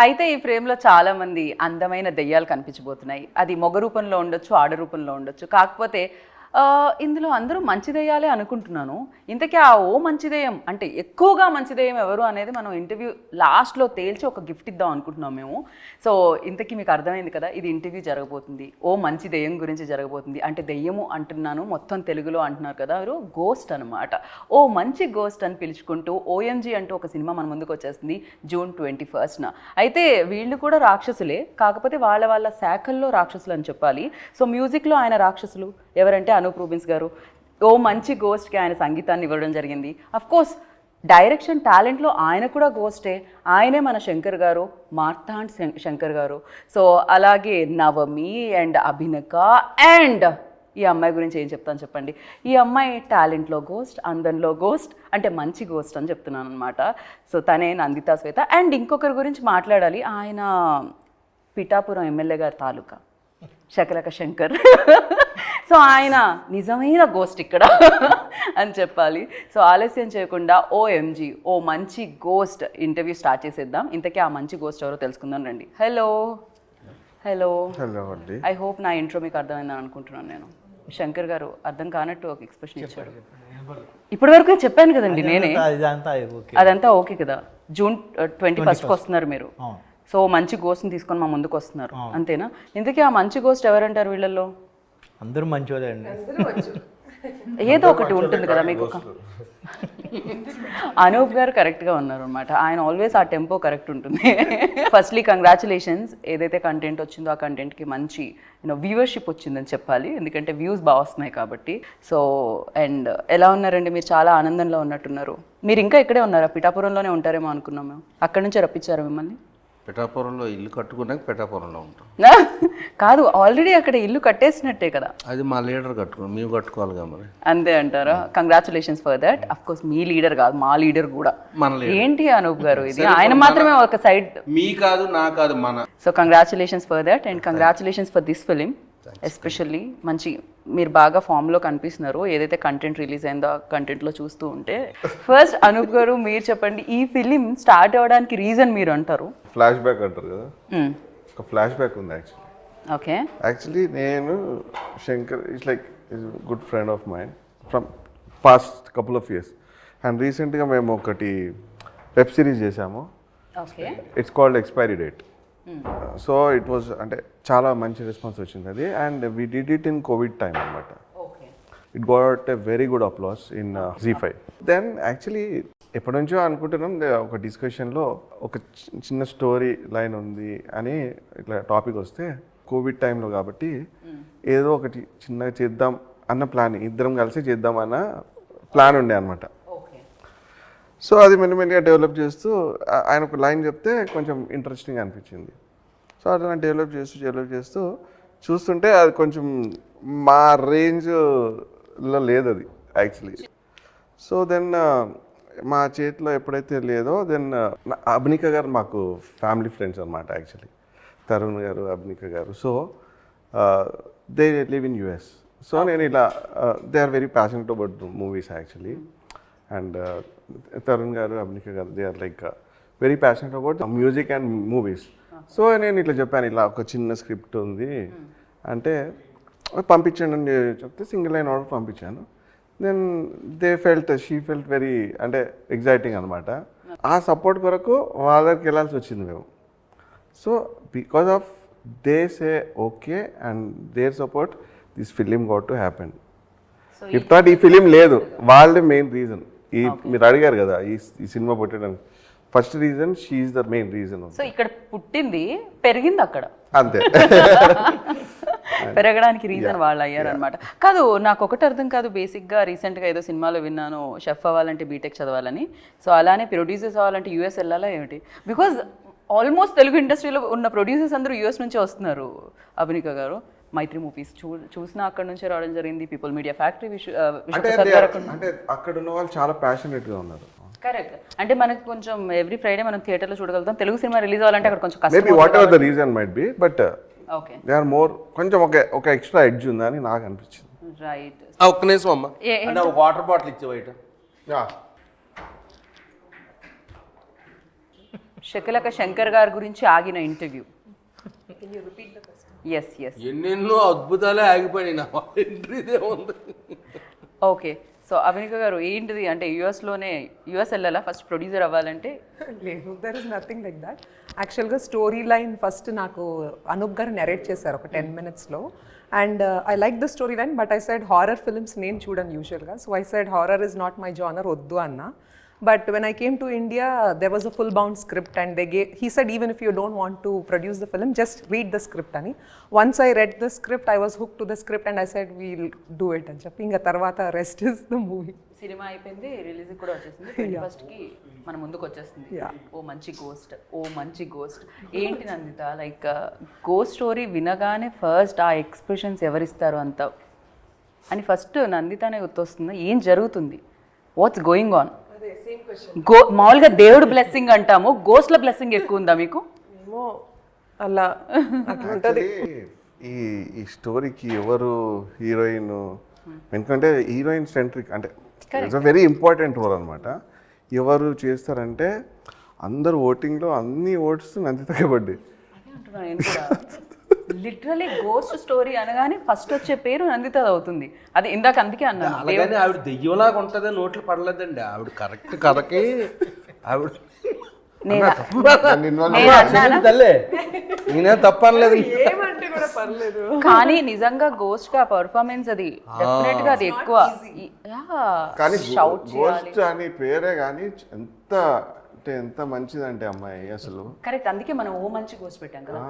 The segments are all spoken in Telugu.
అయితే ఈ ఫ్రేమ్లో చాలా మంది అందమైన దెయ్యాలు కనిపించబోతున్నాయి. అది మగ రూపంలో ఉండొచ్చు, ఆడ రూపంలో ఉండొచ్చు. కాకపోతే ఇందులో అందరూ మంచి దెయ్యాలే అనుకుంటున్నాను. ఇంతకీ ఆ ఓ మంచి దెయ్యం అంటే ఎక్కువగా మంచి దెయ్యం ఎవరు అనేది మనం ఇంటర్వ్యూ లాస్ట్లో తేల్చి ఒక గిఫ్ట్ ఇద్దాం అనుకుంటున్నాం మేము. సో ఇంతకీ మీకు అర్థమైంది కదా, ఇది ఇంటర్వ్యూ జరగబోతుంది, ఓ మంచి దెయ్యం గురించి జరగబోతుంది. అంటే దెయ్యము అంటున్నాను, మొత్తం తెలుగులో అంటున్నారు కదా, ఎవరు గోస్ట్ అనమాట. ఓ మంచి గోస్ట్ అని పిలుచుకుంటూ ఓఎంజీ అంటూ ఒక సినిమా మన ముందుకు వచ్చేస్తుంది జూన్ 21న. అయితే వీళ్ళు కూడా రాక్షసులే, కాకపోతే వాళ్ళ శాఖల్లో రాక్షసులు అని చెప్పాలి. సో మ్యూజిక్లో ఆయన రాక్షసులు ఎవరంటే అనూప్ రూబిన్స్ గారు. ఓ మంచి గోస్ట్కి ఆయన సంగీతాన్ని ఇవ్వడం జరిగింది. అఫ్కోర్స్ డైరెక్షన్ టాలెంట్లో ఆయన కూడా గోస్టే. ఆయనే మన శంకర్ గారు, మార్తాండ్ శంకర్ గారు. సో అలాగే నవమి అండ్ అభినక అండ్ ఈ అమ్మాయి గురించి ఏం చెప్తాను చెప్పండి. ఈ అమ్మాయి టాలెంట్లో గోస్ట్, అందంలో గోస్ట్, అంటే మంచి గోస్ట్ అని చెప్తున్నాను అనమాట. సో తనే నందితా శ్వేత. అండ్ ఇంకొకరి గురించి మాట్లాడాలి, ఆయన పిఠాపురం ఎమ్మెల్యే గారి తాలూకా శకలక శంకర్. సో ఆయన నిజమైన గోస్ట్ ఇక్కడ అని చెప్పాలి. సో ఆలస్యం చేయకుండా ఓఎంజీ ఓ మంచి గోస్ట్ ఇంటర్వ్యూ స్టార్ట్ చేసేద్దాం. ఇంతకీ ఆ మంచి గోస్ట్ ఎవరో తెలుసుకుందాం రండి. హలో హలో హలో అండి. ఐ హోప్ నా ఇంట్రో మీకు అర్థమైందని అనుకుంటున్నాను నేను. శంకర్ గారు అర్థం కానట్టు ఒక ఎక్స్ప్రెషన్ ఇచ్చాడు. ఇప్పటి వరకు చెప్పాను కదండి నేనే, అదంతా ఓకే కదా. జూన్ 21st వస్తున్నారు మీరు. సో మంచి గోస్ట్ని తీసుకొని మా ముందుకు వస్తున్నారు, అంతేనా? ఇంతకీ ఆ మంచి గోస్ట్ ఎవరంటారు వీళ్ళల్లో? అందరూ మంచివాళ్ళే అండి. ఏదో ఒకటి ఉంటుంది కదా మీకు. అనూప్ గారు కరెక్ట్గా ఉన్నారు అనమాట. ఆయన ఆల్వేస్ ఆ టెంపో కరెక్ట్ ఉంటుంది. ఫస్ట్లీ కంగ్రాచులేషన్స్, ఏదైతే కంటెంట్ వచ్చిందో ఆ కంటెంట్కి మంచి వ్యూవర్షిప్ వచ్చిందని చెప్పాలి, ఎందుకంటే వ్యూస్ బాగా వస్తున్నాయి కాబట్టి. సో అండ్ ఎలా ఉన్నారండి మీరు? చాలా ఆనందంలో ఉన్నట్టున్నారు. మీరు ఇంకా ఇక్కడే ఉన్నారా? పిఠాపురంలోనే ఉంటారేమో అనుకున్నాం మేము. అక్కడి నుంచే రప్పించారా మిమ్మల్ని? పిఠాపురంలో ఇల్లు కట్టుకున్నాక పిఠాపురంలో ఉంటాం. కాదు, ఆల్రెడీ అక్కడ ఇల్లు కట్టేసినట్టే కదా. అది మా లీడర్ కట్టుకున్నాం, మేము కట్టుకోవాలిగా మరి. అంతే అంటారా? Congratulations for that. Of course me leader కాదు, మా లీడర్ కూడా. ఏంటి అనూప్ గారు ఇది? ఆయన మాత్రమే ఒక సైడ్, మీ కాదు నా కాదు మన. So congratulations for that and congratulations for this film especially. మంచి మీరు బాగా ఫామ్లో కనిపిస్తున్నారు. ఏదైతే కంటెంట్ రిలీజ్ అయిందో ఆ కంటెంట్లో చూస్తూ ఉంటే. ఫస్ట్ అనూప్ గారు మీరు చెప్పండి, ఈ ఫిలిం స్టార్ట్ అవ్వడానికి రీజన్ మీరు అంటారు? ఫ్లాష్ బ్యాక్ అంటారు కదా, ఒక ఫ్లాష్ బ్యాక్ ఉంది యాక్చువల్లీ. ఓకే. యాక్చువల్లీ నేను Shankar it's like good friend of mine from past couple of years. And రీసెంట్గా మేము ఒకటి వెబ్ సిరీస్ చేసాము. It's called expiry date. So it was అంటే చాలా మంచి రెస్పాన్స్ వచ్చింది అది. And we did it in Covid time అనమాట. It got a very good applause in ZEE5. Then actually ఎప్పటి నుంచో అనుకుంటున్నాం, ఒక డిస్కషన్లో ఒక చిన్న స్టోరీ లైన్ ఉంది అని ఇట్లా టాపిక్ వస్తే, కోవిడ్ టైంలో కాబట్టి ఏదో ఒకటి చిన్నగా చేద్దాం అన్న ప్లాన్, ఇద్దరం కలిసి చేద్దాం అన్న ప్లాన్ ఉండే అనమాట. సో అది మెల్లిమెల్లిగా డెవలప్ చేస్తూ ఆయన ఒక లైన్ చెప్తే కొంచెం ఇంట్రెస్టింగ్ అనిపించింది. సో అట్లా డెవలప్ చేస్తూ చూస్తుంటే అది కొంచెం మా రేంజ్లో లేదు అది యాక్చువల్లీ. సో దెన్ మా చేతిలో ఎప్పుడైతే లేదో దెన్ అభినిక గారు మాకు ఫ్యామిలీ ఫ్రెండ్స్ అనమాట actually, Tarun garu, Abhinika garu. So they live in US. So నేను ఇలా they are very passionate about movies actually. And Tarun garu, Abhinika garu, they are like very passionate about music and movies. So నేను ఇట్లా చెప్పాను, ఇలా ఒక చిన్న స్క్రిప్ట్ ఉంది అంటే పంపించండి అని చెప్తే సింగిల్ లైన్ ఆర్డర్ పంపించాను. దెన్ షీ ఫెల్ట్ వెరీ అంటే ఎగ్జైటింగ్ అనమాట. ఆ సపోర్ట్ కొరకు వాళ్ళ దగ్గరికి వెళ్ళాల్సి వచ్చింది మేము. So because of they say okay and their support this film got to happen. If not ఈ ఫిలిం లేదు, వాళ్ళే మెయిన్ రీజన్. ఈ మీరు అడిగారు కదా ఈ సినిమా పుట్టడానికి, first reason she is the main reason. So ఇక్కడ పుట్టింది, పెరిగింది అక్కడ, అంతే. పెరగడానికి రీజన్ వాళ్ళు అయ్యారు అనమాట. కాదు, నాకు ఒకటి అర్థం కాదు. బేసిక్గా రీసెంట్గా ఏదో సినిమాలో విన్నాను, షెఫ్ అవ్వాలంటే బీటెక్ చదవాలని. సో అలానే ప్రొడ్యూసర్స్ అవ్వాలంటే US వెళ్ళాలా ఏమిటి? బికాజ్ ఆల్మోస్ట్ తెలుగు ఇండస్ట్రీలో ఉన్న ప్రొడ్యూసర్స్ అందరూ US నుంచే వస్తున్నారు. అభినిక గారు మైత్రి మూవీస్ చూసినా అక్కడ నుంచే రావడం జరిగింది. పీపుల్ మీడియా ఫ్యాక్టరీ అంటే అక్కడ ఉన్న వాళ్ళు చాలా ప్యాషనెట్గా ఉన్నారు. కరెక్ట్. అంటే మనకి కొంచెం ఎవ్రీ ఫ్రైడే మనం థియేటర్లో చూడగలుగుతాం. తెలుగు సినిమా రిలీజ్ అవ్వాలంటే అక్కడ కొంచెం కష్టం. Maybe whatever the reason might be, but okay they are more కొంచెం ఒక ఎక్స్ట్రా ఎడ్జ్ ఉందని నాకు అనిపించింది. రైట్. ఒక్క నిమిషం అమ్మ, అంటే ఒక వాటర్ బాటిల్ ఇచ్చే బయట. శకలక శంకర్ గారి గురించి ఆగిన ఇంటర్వ్యూ. Yes yes. ఎన్నెన్నో అద్భుతాలే ఆగిపోయినాయి నా ఎంట్రీదే ఉంది. ఓకే, సో అభినిక గారు ఏంటిది అంటే యుఎస్ వెళ్ళాలా ఫస్ట్ ప్రొడ్యూసర్ అవ్వాలంటే? లేదు, there is nothing like that. యాక్చువల్గా స్టోరీ లైన్ ఫస్ట్ నాకు అనూప్ గారు నెరేట్ చేశారు ఒక 10 minutesలో. And I like the story line, but I said horror films నేను చూడను యూజువల్గా. So I said horror is not my genre, వద్దు అన్న. But when I came to India, there was a full-bound script, and he said, even if you don't want to produce the film, just read the script ani. Once I read the script, I was hooked to the script, and I said, we'll do it అని చెప్పి ఇంకా తర్వాత rest is the movie. Cinema అయిపోయింది, రిలీజ్ కూడా వచ్చేసింది, 21st మన ముందుకు వచ్చేస్తుంది. ఓ మంచి గోస్ట్. ఏంటి నందిత, లైక్ గోస్ట్ స్టోరీ వినగానే ఫస్ట్ ఆ ఎక్స్ప్రెషన్స్ ఎవరిస్తారు అంత అని ఫస్ట్ నందితనే గుర్తొస్తుంది. ఏం జరుగుతుంది, వాట్స్ గోయింగ్ ఆన్? మామూలుగా దేవుడు బ్లెస్సింగ్ అంటాము, గోస్ట్ల బ్లెస్సింగ్ ఎక్కువ ఉందా మీకు? ఏమో అలా ఉంటుంది. ఈ స్టోరీకి ఎవరు హీరోయిన్, ఎందుకంటే హీరోయిన్ సెంట్రిక్ అంటే it's a very important role అనమాట. ఎవరు చేస్తారంటే అందరు ఓటింగ్లో అన్ని ఓట్స్ నందితకే పడ్డాయి. లిటరలీ గోస్ట్ స్టోరీ అనగానే ఫస్ట్ వచ్చే పేరు నందిత అవుతుంది. అది ఇందాక అందుకే అన్నాను. అలాగని ఆవిడ దెయ్యంలాగా ఉంటుందని నోట్లు పడలేదండి. ఆవిడ కరెక్ట్ కథకి ఆవిడ నేనే తప్ప అనలేదు. కానీ నిజంగా గోస్ట్ గా పర్ఫార్మెన్స్ అది డెఫినెట్ గా అది ఎక్కువ. కానీ గోస్ట్ అని పేరే కానీ ఎంత అంటే ఎంత మంచిదంటే అమ్మాయి అసలు. కరెక్ట్, అందుకే మనం ఓ మంచి గోస్ట్ పెట్టాం కదా.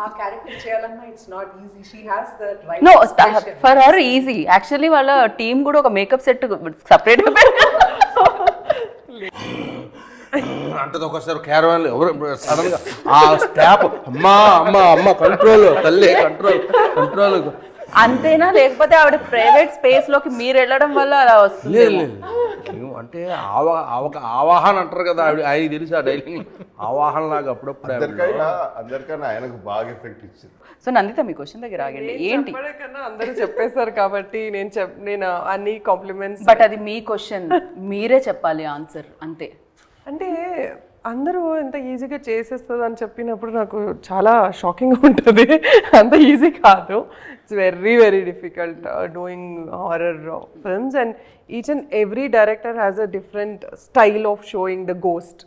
ఆ క్యారెక్టర్ చేయాలన్నా it's not easy. She has the right. No, for her easy. Actually వాళ్ళ టీం కూడా ఒక మేకప్ సెట్ సెపరేట్ గా అంటది. ఒకసారి క్యారవాన్ ఎవరు సడన్ గా ఆ స్టాప్ అమ్మ కంట్రోల్ తల్లి కంట్రోల్ అంతేనా, లేకపోతే ఆవిడ ప్రైవేట్ స్పేస్ లోకి మీరు వెళ్ళడం వల్ల అలా వస్తుంది? అంటే ఆవాహన అంటారు కదా, ఆయన తెలుసు ఆ డైలాగ్. ఆవాహన లాగా అప్పుడప్పుడు అందరికన్నా ఆయనకు బాగా ఎఫెక్ట్ ఇచ్చింది. సో నందిత, మీ క్వశ్చన్ దగ్గర ఆగండి. ఏంటి కన్నా అందరూ చెప్పేశారు కాబట్టి నేను అన్ని కాంప్లిమెంట్స్. బట్ అది మీ క్వశ్చన్, మీరే చెప్పాలి ఆన్సర్ అంతే. అంటే అందరూ ఎంత ఈజీగా చేసేస్తుంది అని చెప్పినప్పుడు నాకు చాలా షాకింగ్ ఉంటుంది. అంత ఈజీ కాదు. It's very very difficult doing horror films, and each and every director has a different style of showing the ghost.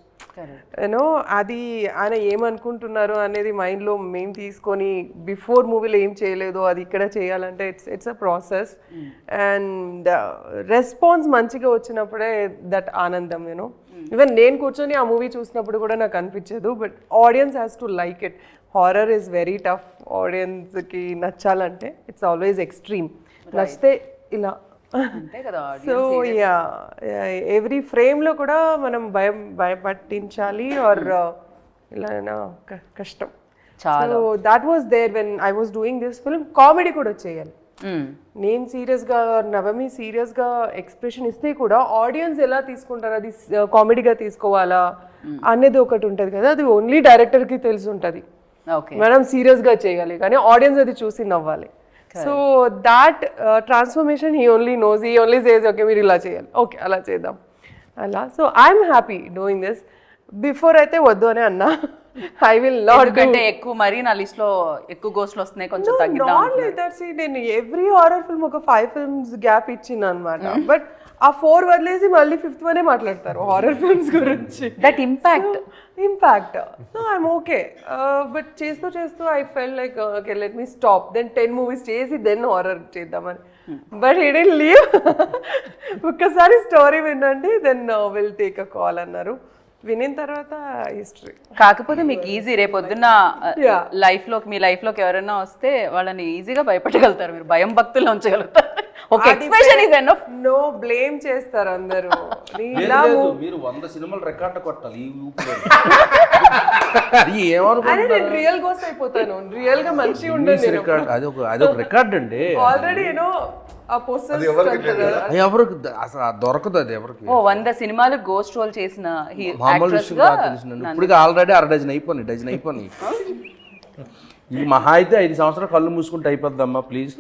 You know అది ఆయన ఏమనుకుంటున్నారు అనేది మైండ్లో మేము తీసుకొని బిఫోర్ మూవీలో ఏం చేయలేదో అది ఇక్కడ చేయాలంటే it's a process. And response మంచిగా వచ్చినప్పుడే దట్ ఆనందం. యూనో ఈవెన్ నేను కూర్చొని ఆ మూవీ చూసినప్పుడు కూడా నాకు అనిపించదు, but audience has to like it. Horror is very tough. ఆడియన్స్కి నచ్చాలంటే ఇట్స్ ఆల్వేస్ ఎక్స్ట్రీమ్. నచ్చితే ఇలా. సో యా, ఎవ్రీ ఫ్రేమ్లో కూడా మనం భయపట్టించాలి ఆర్ ఇలా కష్టం. So that was there when I was doing this film. Comedy కూడా చేయాలి. నేను సీరియస్గా, నవమి సీరియస్గా ఎక్స్ప్రెషన్ ఇస్తే కూడా ఆడియన్స్ ఎలా తీసుకుంటారు, అది కామెడీగా తీసుకోవాలా అనేది ఒకటి ఉంటుంది కదా, అది ఓన్లీ డైరెక్టర్కి తెలిసి ఉంటుంది. మనం సీరియస్గా చేయాలి కానీ ఆడియన్స్ అది చూసి నవ్వాలి. So that transformation he only knows. He only says okay మీరు ఇలా చేయాలి, ఓకే అలా చేద్దాం అలా. So I'm happy doing this. Before అయితే వద్దు అని అన్నా. ఐ విల్ నాట్ అంటే ఎక్కువ మరి నా లిస్ట్ లో ఎక్కువ గోస్ట్లు వస్తున్నాయి, కొంచెం తగ్గిద్దాం. నేను ఎవ్రీ హారర్ ఫిల్మ్ ఒక 5 films గ్యాప్ ఇచ్చిన అనమాట. బట్ ఆ 4 వదిలేసి మళ్ళీ 5th వనే మాట్లాడతారు హారర్ ఫిల్మ్స్ గురించి. That impact so I'm okay. But చేస్తూ I felt like okay let me stop. Then 10 movies చేసి దెన్ హారర్ చేద్దామని. But he didn't leave. ఒక్కసారి స్టోరీ వినండి then will take a call అన్నారు. వినిన తర్వాత హిస్టరీ. కాకపోతే మీకు ఈజీ, రేపొద్దున్న మీ లైఫ్ లోకి ఎవరైనా వస్తే వాళ్ళని ఈజీగా భయపెట్టగలుగుతారు మీరు, భయం భక్తుల్లో ఉంచగలుగుతారు. Okay, expression is enough. No blame చేస్తారు అందరూ. మీరు 100 సినిమాలు రికార్డ్ కొట్టాలి ఈ నేను రియల్ గోస్ట్ అయిపోతాను. రియల్ గా మంచి ఉండదు. అదొక రికార్డ్ అండి. ఆల్రెడీ యూనో ఎవరికి అసలు దొరకదు అది ఎవరికి. 100 సినిమాలు గోస్ట్ రోల్ చేసిన మామూలు విషయం కాదు తెలిసిన. ఇప్పుడు ఆల్రెడీ 6 డజన్ అయిపోయి. ఇది మహా అయితే 5 సంవత్సరాలు కళ్ళు మూసుకుంటే అయిపోద్దమ్మా ప్లీజ్.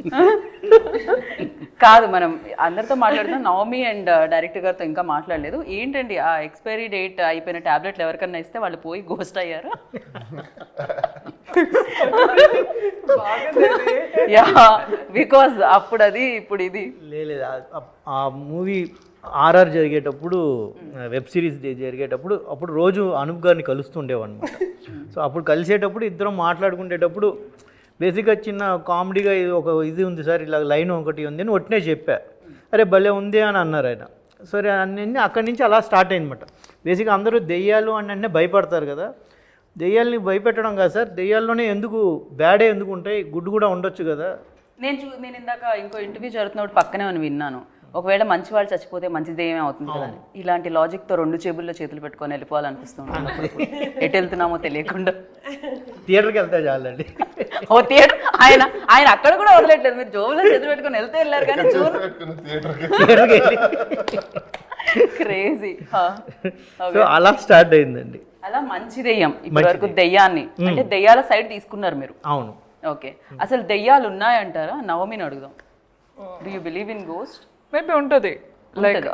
కాదు, మనం అందరితో మాట్లాడుతున్నాం. నవమి అండ్ డైరెక్టర్ గారితో ఇంకా మాట్లాడలేదు. ఏంటండి ఆ ఎక్స్పైరీ డేట్ అయిపోయిన టాబ్లెట్లు ఎవరికన్నా ఇస్తే వాళ్ళు పోయి గోస్ట్ అయ్యారు? యా, బికాజ్ అప్పుడు అది ఇప్పుడు ఇది. లేదు ఆ మూవీ ఆర్ఆర్ జరిగేటప్పుడు, వెబ్ సిరీస్ జరిగేటప్పుడు అప్పుడు రోజు అనూప్ గారిని కలుస్తుండేవన్నమాట. సో అప్పుడు కలిసేటప్పుడు ఇద్దరం మాట్లాడుకునేటప్పుడు బేసిక్గా చిన్న కామెడీగా ఇది ఉంది సార్, ఇలా లైన్ ఒకటి ఉంది అని ఒట్టినే చెప్పా. అరే భలే ఉంది అని అన్నారు ఆయన. సరే అన్నీ అక్కడి నుంచి అలా స్టార్ట్ అయిందన్నమాట. బేసిక్గా అందరూ దెయ్యాలు అంటే భయపడతారు కదా. దెయ్యాలని భయపెట్టడం కాదు సార్, దెయ్యాల్లోనే ఎందుకు బ్యాడే ఎందుకు ఉంటాయి, గుడ్ కూడా ఉండొచ్చు కదా. నేను ఇందాక ఇంకో ఇంటర్వ్యూ జరుగుతున్నప్పుడు పక్కనే అని విన్నాను, ఒకవేళ మంచి వాళ్ళు చచ్చిపోతే మంచిది ఏమే అవుతుంది కదా అని. ఇలాంటి లాజిక్తో 2 జేబుల్లో చేతులు పెట్టుకొని వెళ్ళిపోవాలనిపిస్తుంది. ఎటు వెళ్తున్నామో తెలియకుండా. థియేటర్కి వెళ్తే చాలండి. ఓ థియేటర్ ఆయన అక్కడ కూడా వదలట్లేదు. మీరు జోబులో చేతులు పెట్టుకొని వెళ్తే వెళ్ళారు కానీ థియేటర్కి వెళ్ళి క్రేజీ. సో అలా స్టార్ట్ అయిందండి. అలా మంచి దెయ్యం ఇప్పటి వరకు దెయ్యాన్ని అంటే దెయ్యాల సైడ్ తీసుకున్నారు మీరు. అవును. ఓకే, అసలు దెయ్యాలు ఉన్నాయంటారా? నవమిని అడుగుదాం. Do you believe in ghost? Maybe ఉంటుంది. లైక్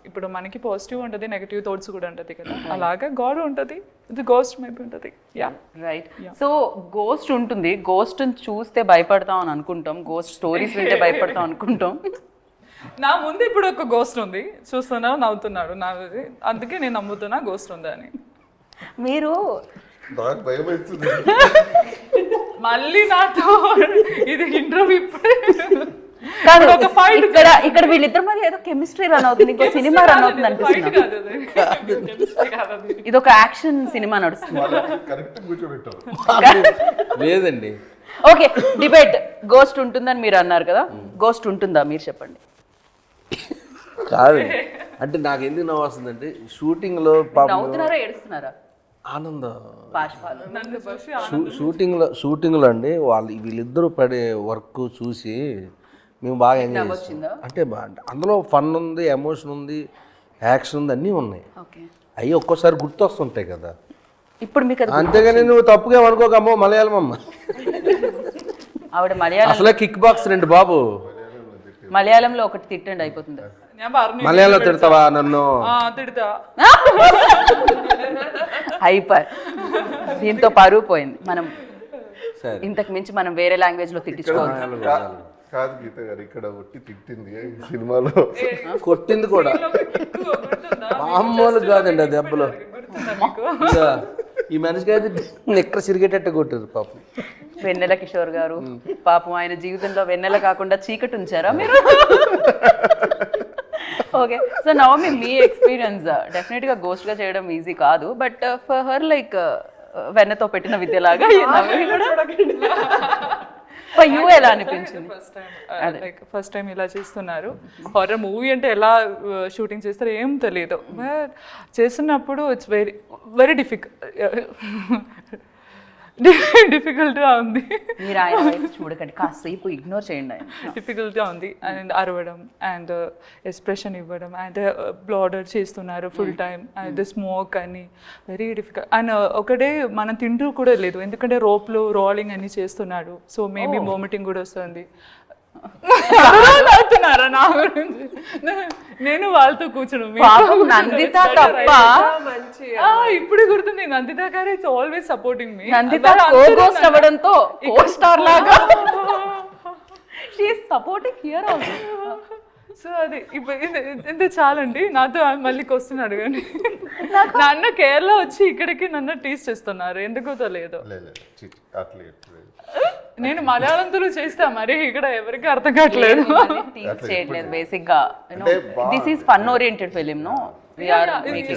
ఇప్పుడు మనకి పాజిటివ్ ఉంటుంది, నెగిటివ్ థాట్స్ కూడా ఉంటుంది కదా, అలాగా గాడ్ ఉంటుంది, ఇది గోస్ట్ మేబీ ఉంటుంది. Yeah, right. సో గోస్ట్ ఉంటుంది, గోస్ట్ చూస్తే భయపడతాం అని అనుకుంటాం, గోస్ట్ స్టోరీస్ వింటే భయపడతాం అనుకుంటాం. నా ముందు ఇప్పుడు ఒక గోస్ట్ ఉంది, చూస్తున్నా నవ్వుతున్నాడు నా, అందుకే నేను నమ్ముతున్నా గోస్ట్ ఉంది అని. మీరు నాకు భయం అవుతుంది. మళ్ళీ నాతో ఇది ఇంటర్వ్యూ ఇప్పుడే కాదు, ఇక్కడ వీళ్ళిద్దరి మధ్య ఏదో కెమిస్ట్రీ రన్ అవుతుంది, ఇంకో సినిమా రన్ అవుతుంది అనిపిస్తుంది. ఇది ఒక యాక్షన్ సినిమా నడుస్తుంది. కరెక్ట్ కూర్చోబెట్టారు. లేదండి. Okay, debate. గోస్ట్ ఉంటుందని మీరు అన్నారు కదా, గోస్ట్ ఉంటుందా మీరు చెప్పండి. కాదు అంటే నాకు ఎందుకు నవ్వు వస్తుందంటే షూటింగ్లో నవ్వుతున్నారా ఏడుస్తున్నారా? ఆనందం. పాష్పాలు షూటింగ్లో అండి వీళ్ళిద్దరూ పడే వర్క్ చూసి మేము బాగా ఎంజాయ్ చేస్తాం. అంటే అందులో ఫన్ ఉంది, ఎమోషన్ ఉంది, యాక్షన్ ఉంది, అన్నీ ఉన్నాయి. అవి ఒక్కోసారి గుర్తొస్తుంటాయి కదా. ఇప్పుడు మీకు అంతేగాని నువ్వు తప్పుగా అనుకోకమ్మో మలయాళం అమ్మ. ఆవిడ మలయాళం, అసలే కిక్ బాక్స్ రండి బాబు. మలయాళంలో ఒకటి తిట్టండి అయిపోతుంది. మలయాళం తిడతావా నన్ను? తిడతా. హైపర్. దీంతో పరువు పోయింది. మనం ఇంతకు మించి మనం వేరే లాంగ్వేజ్ లో తిట్టించుకోవాలి. కాదు గీత గారు, ఇక్కడ ఒట్టి తిట్టింది సినిమాలో, కొట్టింది కూడా మామూలు కాదండి ఆ దెబ్బలో. ఈ మనిషికి అయితే ఎక్కడ సిరిగేటట్టు కొట్టారు పాపం. వెన్నెల కిషోర్ గారు పాపం, ఆయన జీవితంలో వెన్నెల కాకుండా చీకటి ఉంచారా మీరు? ఓకే, సో నవమి మీ ఎక్స్పీరియన్స్ డెఫినెట్ గా గోస్ట్ గా చేయడం ఈజీ కాదు, బట్ ఫర్ హర్ లైక్ వెన్నతో పెట్టిన విద్యలాగా ఫర్ యూ ఎలా అనిపించింది? ఫస్ట్ టైం ఇలా చేస్తున్నారు. హారర్ మూవీ అంటే ఎలా షూటింగ్ చేస్తారో ఏం తెలియదు, బట్ చేస్తున్నప్పుడు ఇట్స్ వెరీ వెరీ డిఫికల్ట్గా ఉంది. మీరు ఆయన వైపు చూడకండి, కాసేపు ఇగ్నోర్ చేయండి. ఆయన డిఫికల్ట్గా ఉంది అండ్ అరవడం అండ్ ఎక్స్ప్రెషన్ ఇవ్వడం అండ్ బ్లాడర్ చేస్తున్నారు ఫుల్ టైం అండ్ స్మోక్ అని వెరీ డిఫికల్ట్. అండ్ ఒకటే మనం తింటూ కూడా లేదు, ఎందుకంటే రోప్లో రోలింగ్ అన్ని చేస్తున్నాడు, సో మేబీ వామిటింగ్ కూడా వస్తుంది. అవుతున్నారా నా గురించి? నేను వాళ్ళతో కూర్చున్నాను. ఇప్పుడు గుర్తుంది, నందిత గారు ఇట్స్ ఆల్వేస్ సపోర్టింగ్ మీ. నందిత కో-గోస్ట్ అవ్వడంతో కో-స్టార్ లాగా she is supporting here also. So అది ఇంత చాలండి. నాతో మళ్ళీకి వస్తున్నాడు కానీ నాన్న కేరళ వచ్చి ఇక్కడికి నన్ను టీస్ చేస్తున్నారు, ఎందుకో తెలియదు. నేను మలయాళంతో చేస్తా, మరి ఇక్కడ ఎవరికి అర్థం కావట్లేదు. చేయట్లేదు బేసిక్ గా. This is fun oriented film no.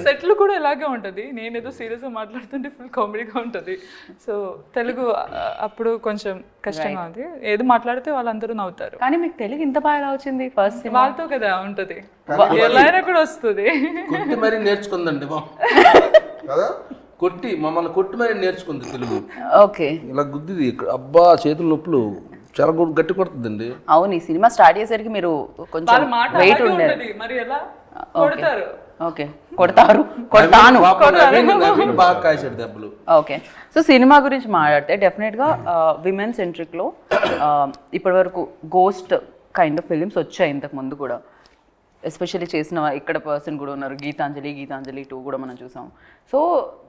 సెట్లు కూడా ఇలాగే ఉంటుంది, నేనేదో సీరియస్ గా మాట్లాడుతుంటే ఫుల్ కామెడీగా ఉంటుంది. సో తెలుగు అప్పుడు కొంచెం కష్టంగా ఉంది, ఏది మాట్లాడితే వాళ్ళందరూ నవ్వుతారు. కానీ మీకు తెలుగు ఇంత బాగా వచ్చింది ఫస్ట్ వాళ్ళతో కదా ఉంటది, ఎలా అయినా కూడా వస్తుంది. కొట్టి మరి నేర్చుకుందండి కొట్టి మమ్మల్ని కొట్టి మరి నేర్చుకుంది తెలుగు. ఓకే, ఇలా గుద్దిది ఇక్కడ, అబ్బా చేతులు నొప్పులు చాలా గట్టి కొడుతుందండి. అవును, ఈ సినిమా స్టార్ట్ చేసేసరికి మీరు కొంచెం వెయిట్ ఉండేది. మరి ఎలా కొడతారు ఓకే, కొడతాను. నవీన్ బాగా కాశాడు దెబ్బలు. ఓకే, సో సినిమా గురించి మాట్లాడితే డెఫినెట్గా విమెన్ సెంట్రిక్లో ఇప్పటివరకు గోస్ట్ కైండ్ ఆఫ్ ఫిలిమ్స్ వచ్చాయి ఇంతకు ముందు కూడా. ఎస్పెషల్లీ చేసిన ఇక్కడ పర్సన్ కూడా ఉన్నారు, గీతాంజలి 2 కూడా మనం చూసాం. సో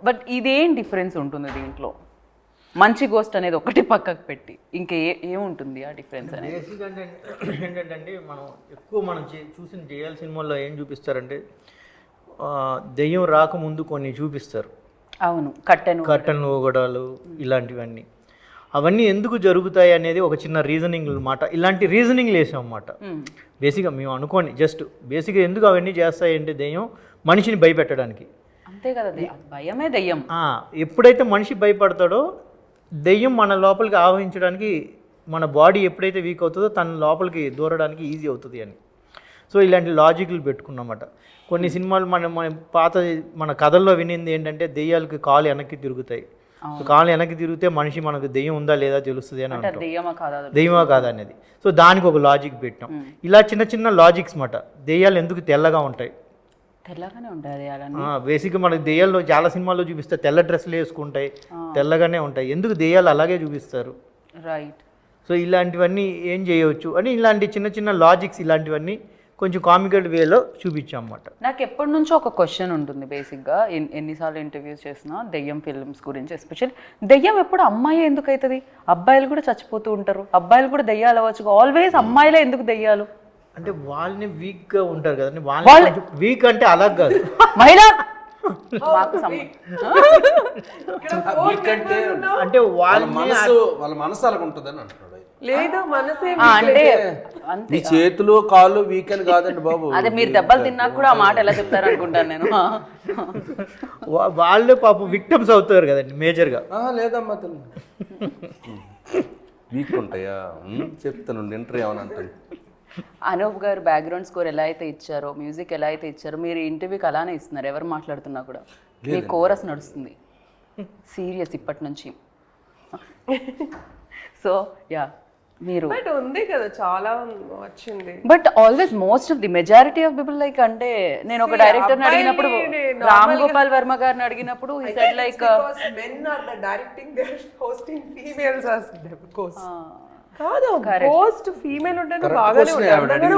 బట్ ఇదేం డిఫరెన్స్ ఉంటుంది దీంట్లో? మంచి గోస్ట్ అనేది ఒకటి పక్కకు పెట్టి ఇంకా ఏముంటుంది ఆ డిఫరెన్స్ అనేది? బేసిక్ అంటే ఏంటంటే మనం ఎక్కువ చూసిన జయాల సినిమాల్లో ఏం చూపిస్తారంటే దెయ్యం రాకముందు కొన్ని చూపిస్తారు. అవును, కట్టెను ఊగడాలు ఇలాంటివన్నీ. అవన్నీ ఎందుకు జరుగుతాయి అనేది ఒక చిన్న రీజనింగ్ అన్నమాట. ఇలాంటి రీజనింగ్ వేసాం అన్నమాట. బేసిక్గా మేము అనుకోండి, జస్ట్ బేసిక్గా ఎందుకు అవన్నీ చేస్తాయి అంటే దెయ్యం మనిషిని భయపెట్టడానికి. అంతే కదా, భయమే దెయ్యం. ఎప్పుడైతే మనిషి భయపడతాడో దెయ్యం మన లోపలికి ఆవహించడానికి, మన బాడీ ఎప్పుడైతే వీక్ అవుతుందో తన లోపలికి దూరడానికి ఈజీ అవుతుంది అని. సో ఇలాంటి లాజిక్లు పెట్టుకున్నమాట. కొన్ని సినిమాలు మన కథల్లో వినింది ఏంటంటే దెయ్యాలకి కాలు వెనక్కి తిరుగుతాయి. సో కాలు వెనక్కి తిరిగితే మనిషి మనకు దెయ్యం ఉందా లేదా తెలుస్తుంది అని అంటాం, దెయ్యమా కాదా అనేది. సో దానికి ఒక లాజిక్ పెట్టాం. ఇలా చిన్న చిన్న లాజిక్స్ మాట. దెయ్యాలు ఎందుకు తెల్లగా ఉంటాయి? తెల్లగానే ఉంటాయి బేసిక్గా మనకి దెయ్యాల్లో చాలా సినిమాల్లో చూపిస్తే తెల్ల డ్రెస్సులు వేసుకుంటాయి, తెల్లగానే ఉంటాయి. ఎందుకు దెయ్యాలు అలాగే చూపిస్తారు? రైట్. సో ఇలాంటివన్నీ ఏం చేయవచ్చు అని ఇలాంటి చిన్న చిన్న లాజిక్స్ ఇలాంటివన్నీ కొంచెం కామికల్ వేలో చూపించాం అన్నమాట. నాకు ఎప్పటి నుంచో ఒక క్వశ్చన్ ఉంటుంది బేసిక్గా, ఎన్నిసార్లు ఇంటర్వ్యూస్ చేసినా దెయ్యం ఫిల్మ్స్ గురించి. ఎస్పెషల్లీ దెయ్యం ఎప్పుడు అమ్మాయి ఎందుకు అవుతుంది? అబ్బాయిలు కూడా చచ్చిపోతూ ఉంటారు, అబ్బాయిలు కూడా దెయ్యాలు అవ్వచ్చు. ఆల్వేస్ అమ్మాయిలే ఎందుకు దెయ్యాలు? అంటే వాళ్ళని వీక్గా ఉంటారు కదండి. వాళ్ళని వీక్ అంటే అలా కాదు, మహిళ అంటే వాళ్ళ మనసు అలాగ ఉంటుందని అంటున్నాడు. లేదా మనసే అంటే మీ చేతులు కాళ్ళు వీకెండ్ కాదండి బాబు. అదే మీరు దెబ్బలు తిన్నాక కూడా ఆ మాట ఎలా చెప్తారు అనుకుంటాను నేను. వాళ్ళే పాపం విక్టమ్స్ అవుతారు కదండి మేజర్గా. లేదమ్మా వీక్ ఉంటాయా చెప్తాను, ఇంటర్వ్యూ ఏమని అంటాను. అనూప్ గారు బ్యాక్గ్రౌండ్ స్కోర్ ఎలా అయితే ఇచ్చారో, మ్యూజిక్ ఎలా అయితే ఇచ్చారో, మీరు ఇంటర్వ్యూకి అలానే ఇస్తున్నారు. ఎవరు మాట్లాడుతున్నా కూడా మీ కోరస్ నడుస్తుంది సీరియస్ ఇప్పటి నుంచి. సో యా, మీరు బట్ ఉంది కదా, చాలా వచ్చింది. But always most of the majority of people like, అంటే నేను ఒక డైరెక్టర్ని అడిగినప్పుడు, రామ్ గోపాల్ వర్మ గారిని అడిగినప్పుడు he said like men are the directing, they're hosting, females as ghosts. కాదు, గోస్ట్ ఫీమేల్ ఉంటేనే బాగానే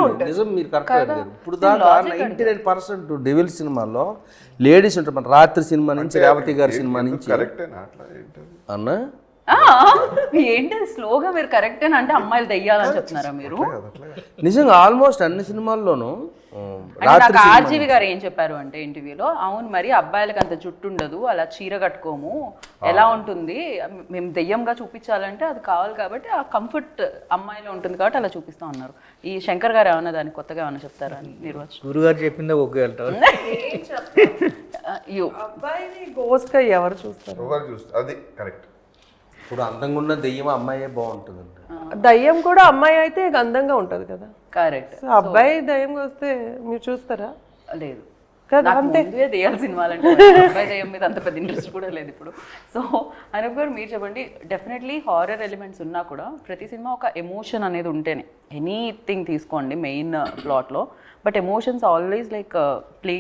ఉంటుంది. నిజం, మీరు కరెక్ట్ అడిగారు. ఇప్పుడు దాకా 99% డెవిల్ సినిమాలో లేడీస్ ఉంటారు. మన రాత్రి సినిమా నుంచి, రేవతి గారి సినిమా నుంచి అన్నా ఏంటి స్లోగా మీరు కరెక్ట్ అని అంటే అమ్మాయిలు దెయ్యాలని చెప్తున్నారా మీరు? నిజంగా ఆల్మోస్ట్ అన్ని సినిమాల్లోనూ. నాకు ఆర్జీవి గారు ఏం చెప్పారు అంటే ఇంటర్వ్యూలో, అవును మరి అబ్బాయిలకు అంత జుట్టు ఉండదు, అలా చీర కట్టుకోము, ఎలా ఉంటుంది, మేము దెయ్యంగా చూపించాలంటే అది కావాలి కాబట్టి ఆ కంఫర్ట్ అమ్మాయిలో ఉంటుంది కాబట్టి అలా చూపిస్తాం అన్నారు. ఈ శంకర్ గారు ఏమన్నా దానికి కొత్తగా ఏమన్నా చెప్తారా అని నిర్వచనం? గురుగారు చెప్పిందే ఒక్క వెళ్తారు. అబ్బాయిని గోస్ట్ గా ఎవరు చూస్తారు? అది కరెక్ట్. ఇప్పుడు అందంగా ఉన్న దెయ్యం అమ్మాయే బాగుంటుందండి. దయ్యం కూడా అమ్మాయి అయితే అందంగా ఉంటది కదా. కరెక్ట్. అబ్బాయి దయ్యంగా వస్తే మీరు చూస్తారా? లేదు కదా, అంతే. దెయ్యాల సినిమాలంటే అబ్బాయి దెయ్యం మీద అంత పెద్ద ఇంట్రెస్ట్ కూడా లేదు ఇప్పుడు. సో అనూప్ గారు మీరు చెప్పండి, డెఫినెట్లీ హారర్ ఎలిమెంట్స్ ఉన్నా కూడా ప్రతి సినిమా ఒక ఎమోషన్ అనేది ఉంటేనే, ఎనీథింగ్ తీసుకోండి మెయిన్ ప్లాట్లో, but emotions always like play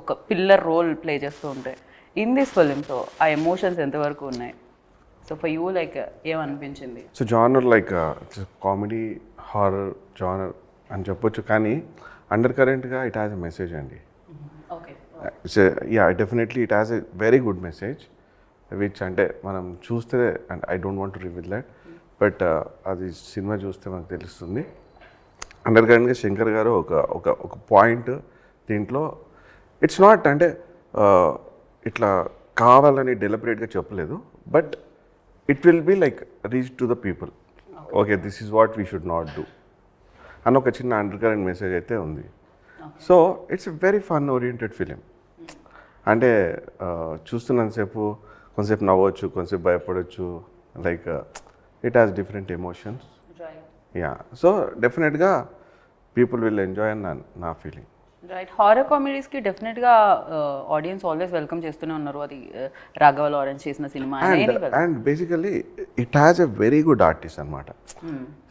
ఒక పిల్లర్ రోల్ ప్లే చేస్తూ ఉంటాయి. ఇన్ దిస్ ఫిలిం సో ఆ ఎమోషన్స్ ఎంతవరకు ఉన్నాయి? సో ఫర్ యూ లైక్ ఏమనిపించింది? So genre like comedy horror genre అని చెప్పొచ్చు, కానీ అండర్ కరెంట్గా ఇట్ హ్యాస్ ఎ మెసేజ్ అండి. Yeah, definitely it has a very good message which అంటే మనం చూస్తే, and I don't want to reveal that, but అది సినిమా చూస్తే మనకు తెలుస్తుంది. అండర్ కరెంట్గా శంకర్ గారు ఒక పాయింట్ దీంట్లో, ఇట్స్ నాట్ అంటే ఇట్లా కావాలని డెలిబరేట్గా చెప్పలేదు, but it will be like reach to the people. Okay, this is what we should not do అని ఒక చిన్న అండర్ కరెంట్ మెసేజ్ అయితే ఉంది. So it's a very fun oriented film. అంటే చూస్తున్నంతసేపు కొంతసేపు నవ్వచ్చు, కొంతసేపు భయపడవచ్చు, like it has different emotions. Yeah, so డెఫినెట్గా పీపుల్ విల్ ఎంజాయ్ అని నా ఫీలింగ్. రైట్. హారర్ కామెడీస్కి డెఫినెట్గా ఆడియన్స్ ఆల్వేస్ వెల్కమ్ చేస్తూనే ఉన్నారు. అది రాఘవ లారెన్స్ చేసిన cinema and basically it has a very good artist అనమాట.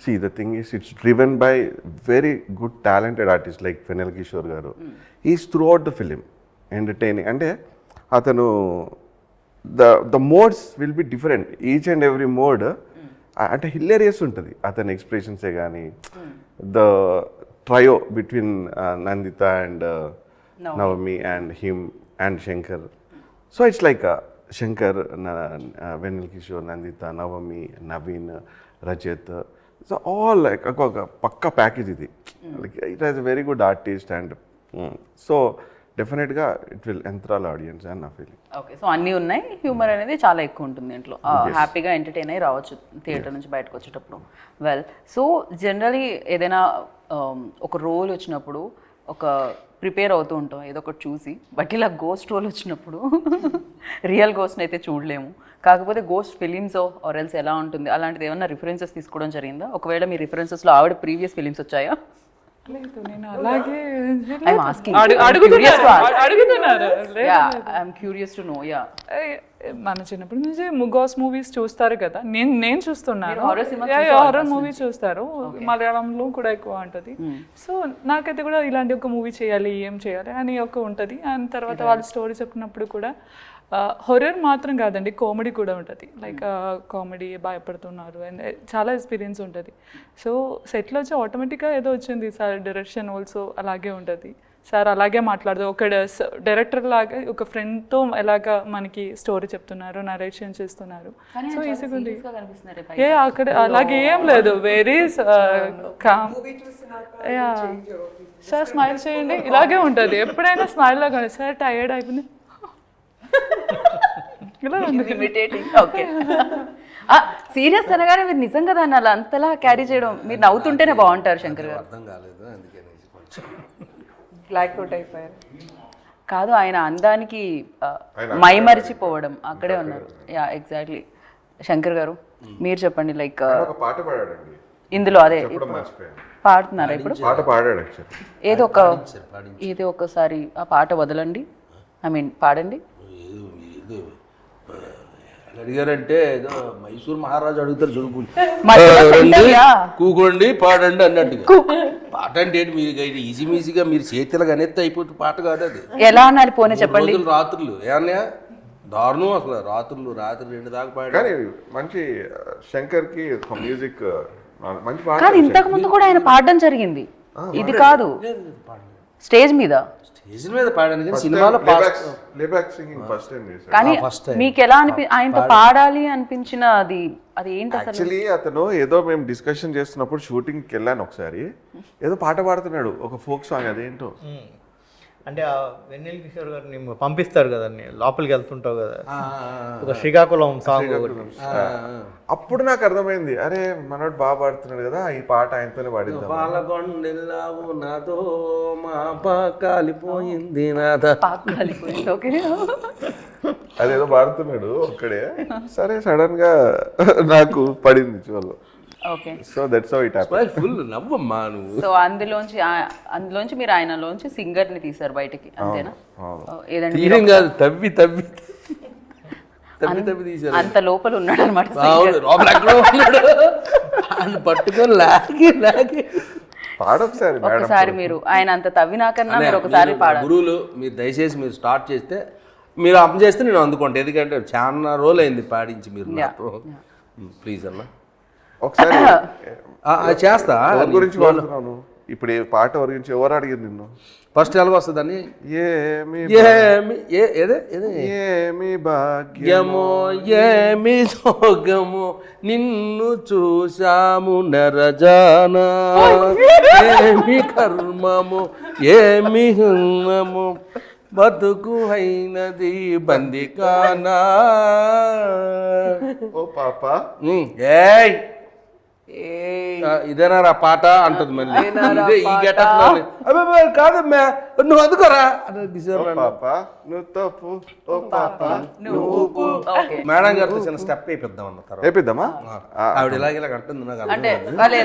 See the thing is it's driven by very good talented artist like Vennela Kishore garu. Is throughout the film entertaining. అంటే అతను the modes will be different, each and every mode అంటే హిలేరియస్ ఉంటుంది అతని ఎక్స్ప్రెషన్సే కానీ. The trio between Nandita and Navami and him and Shankar. So it's like Shankar, Venal Kishore, Nandita, Navami, Naveen, Rajat. So all like a pakka package idi. Like it has a very good artist and so definitely it will enthrall audience and na feeling. Okay, so అన్నీ ఉన్నాయి. హ్యూమర్ అనేది చాలా ఎక్కువ ఉంటుంది దీంట్లో. హ్యాపీగా ఎంటర్టైన్ అయ్యి రావచ్చు థియేటర్ నుంచి బయటకు వచ్చేటప్పుడు. వెల్, సో జనరలీ ఏదైనా ఒక రోల్ వచ్చినప్పుడు ఒక ప్రిపేర్ అవుతూ ఉంటాం ఏదో ఒకటి చూసి. బట్ ఇలా గోస్ట్ రోల్ వచ్చినప్పుడు రియల్ గోస్ట్ని అయితే చూడలేము. కాకపోతే గోస్ట్ ఫిలిమ్స్ ఆర్ ఎల్స్ ఎలా ఉంటుంది అలాంటిది ఏమన్నా రిఫరెన్సెస్ తీసుకోవడం జరిగిందా? ఒకవేళ మీ రిఫరెన్సెస్లో ఆవిడ ప్రీవియస్ ఫిలిమ్స్ వచ్చాయా? లేదు, నేను అలాగే I'm asking. Yeah, I'm curious to know. Yeah. మన చిన్నప్పటి నుంచి ముగాస్ మూవీస్ చూస్తారు కదా, నేను చూస్తున్నాను. హారర్ మూవీ చూస్తారు, మలయాళంలో కూడా ఎక్కువ ఉంటుంది. సో నాకైతే కూడా ఇలాంటి ఒక మూవీ చేయాలి, ఏం చేయాలి అని ఒక ఉంటుంది. అండ్ తర్వాత వాళ్ళు స్టోరీ చెప్పినప్పుడు కూడా హొరర్ మాత్రం కాదండి, కామెడీ కూడా ఉంటుంది. లైక్ కామెడీ భయపడుతున్నారు అండ్ చాలా ఎక్స్పీరియన్స్ ఉంటుంది. సో సెట్లో వచ్చి ఆటోమేటిక్గా ఏదో వచ్చింది సార్. డైరెక్షన్ ఆల్సో అలాగే ఉంటుంది సార్. అలాగే మాట్లాడదు ఒక డైరెక్టర్ లాగా ఒక ఫ్రెండ్తో ఎలాగా మనకి స్టోరీ చెప్తున్నారు, నరేషన్ చేస్తున్నారు. సో ఈజీగా ఉంది. అక్కడ అలాగే ఏం లేదు, వెరీ కామ్. సార్ స్మైల్ చేయండి, ఇలాగే ఉంటుంది ఎప్పుడైనా స్మైల్ లాగా. సార్ టైర్డ్ అయిపోయింది సీరియస్ అనగానే మీరు నిజంగా దాన్ని అలా అంతలా క్యారీ చేయడం, మీరు నవ్వుతుంటేనే బాగుంటారు శంకర్ గారు. అర్థం కాలేదు అందుకని బ్లాక్ అవుట్ అయిపోయారు. కాదు, ఆయన అందానికి మైమరిచిపోవడం అక్కడే ఉన్నారు. Yeah, exactly. శంకర్ గారు మీరు చెప్పండి. లైక్ ఒక పాట పాడాడండి ఇందులో, అదే పాడుతున్నారా ఇప్పుడు? పాట పాడాడు. ఏదో ఒకసారి ఆ పాట వదలండి, ఐ మీన్ పాడండి. అడిగారంటే ఏదో మైసూర్ మహారాజు అడుగుతారు చూడు, కూకోండి పాడండి అన్నట్టుగా. పాట అంటే ఏంటి, మీరు ఈజీగా మీరు చేతిలో కనెత్తి అయిపోతుంది పాట కాదు అది. ఎలా అన్నారు పోనీ చెప్పండి. రాత్రులు ఏమన్నా దారుణం అసలు, రాత్రి 2 దాకా పాడారు. కానీ మంచి శంకర్ కి మ్యూజిక్ మంచి పాట. కానీ ఇంతకు ముందు కూడా ఆయన పాడడం జరిగింది, ఇది కాదు స్టేజ్ మీద. స్టేజ్ మీద పాడాను కానీ సినిమాలో కానీ మీకు ఎలా ఆయనతో పాడాలి అనిపించిన అది ఏంటి అసలు? యాక్చువల్లీ అతను ఏదో మేము డిస్కషన్ చేస్తున్నప్పుడు షూటింగ్కి వెళ్ళాను ఒకసారి, ఏదో పాట పాడుతున్నాడు ఒక ఫోక్ సాంగ్, అదేంటో. అంటే ఆ వెన్నెల కిషోర్ గారిని పంపిస్తారు కదా, లోపలికి వెళ్తుంటావు కదా, ఒక శ్రీకాకుళం సాంగ్. అప్పుడు నాకు అర్థమైంది, అరే మనోడు బాగా పాడుతున్నాడు కదా, ఈ పాట ఆయనతోనే పాడిద్దాం. పాలకొండెల్లావు నాతో మా కాలిపోయింది అదేదో పాడుతున్నాడు ఒక్కడే. సరే సడన్ గా నాకు పడింది చూడలో. Okay, so that's how it happened. Full నవ్వమ్మా నువ్వు. సో అందులోంచి మీరు ఆయనలోంచి సింగర్ ని తీసారు బయటికి, అంతేనా? ఏదండి తీయడం కాదు, తవ్వి తీసారు. అంత లోపల ఉన్నాడు అనమాట, పట్టుకొని లాగి ఒకసారి మీరు ఆయన అంత తవ్వినాకన్నా మీరు ఒకసారి పాడాలి. గురువులు మీరు దయచేసి మీరు స్టార్ట్ చేస్తే, మీరు అప్ చేస్తే నేను అందుకుంటా, ఎందుకంటే చాలా రోజులు అయింది పాడించి మీరు నాతో. ప్లీజ్ అన్న ఒకసారి చేస్తా. గురించి వాడుతున్నాను ఇప్పుడు ఈ పాట గురించి ఎవరు అడిగారు నిన్ను? ఫస్ట్ ఎలాగ వస్తుందని, ఏమి భాగ్యమో ఏమి సోగమో నిన్ను చూశాము నరజానా, ఏమి కర్మము ఏమి హున్నము బతుకు అయినది బందికానా. ఓ పాప, ఇదేనా రా పాట అంటది మళ్ళీ ఇదే ఈ గెటప్ కాదమ్మా నువ్వు అందుకోరా పాప నువ్వు తప్పు ఓ పాప మేడం గారితో చిన్న స్టెప్ వేయిద్దాం అన్న తర్వాత వేపిద్దామా ఆవిడ ఇలాగ అంటుంది నాకు అంటే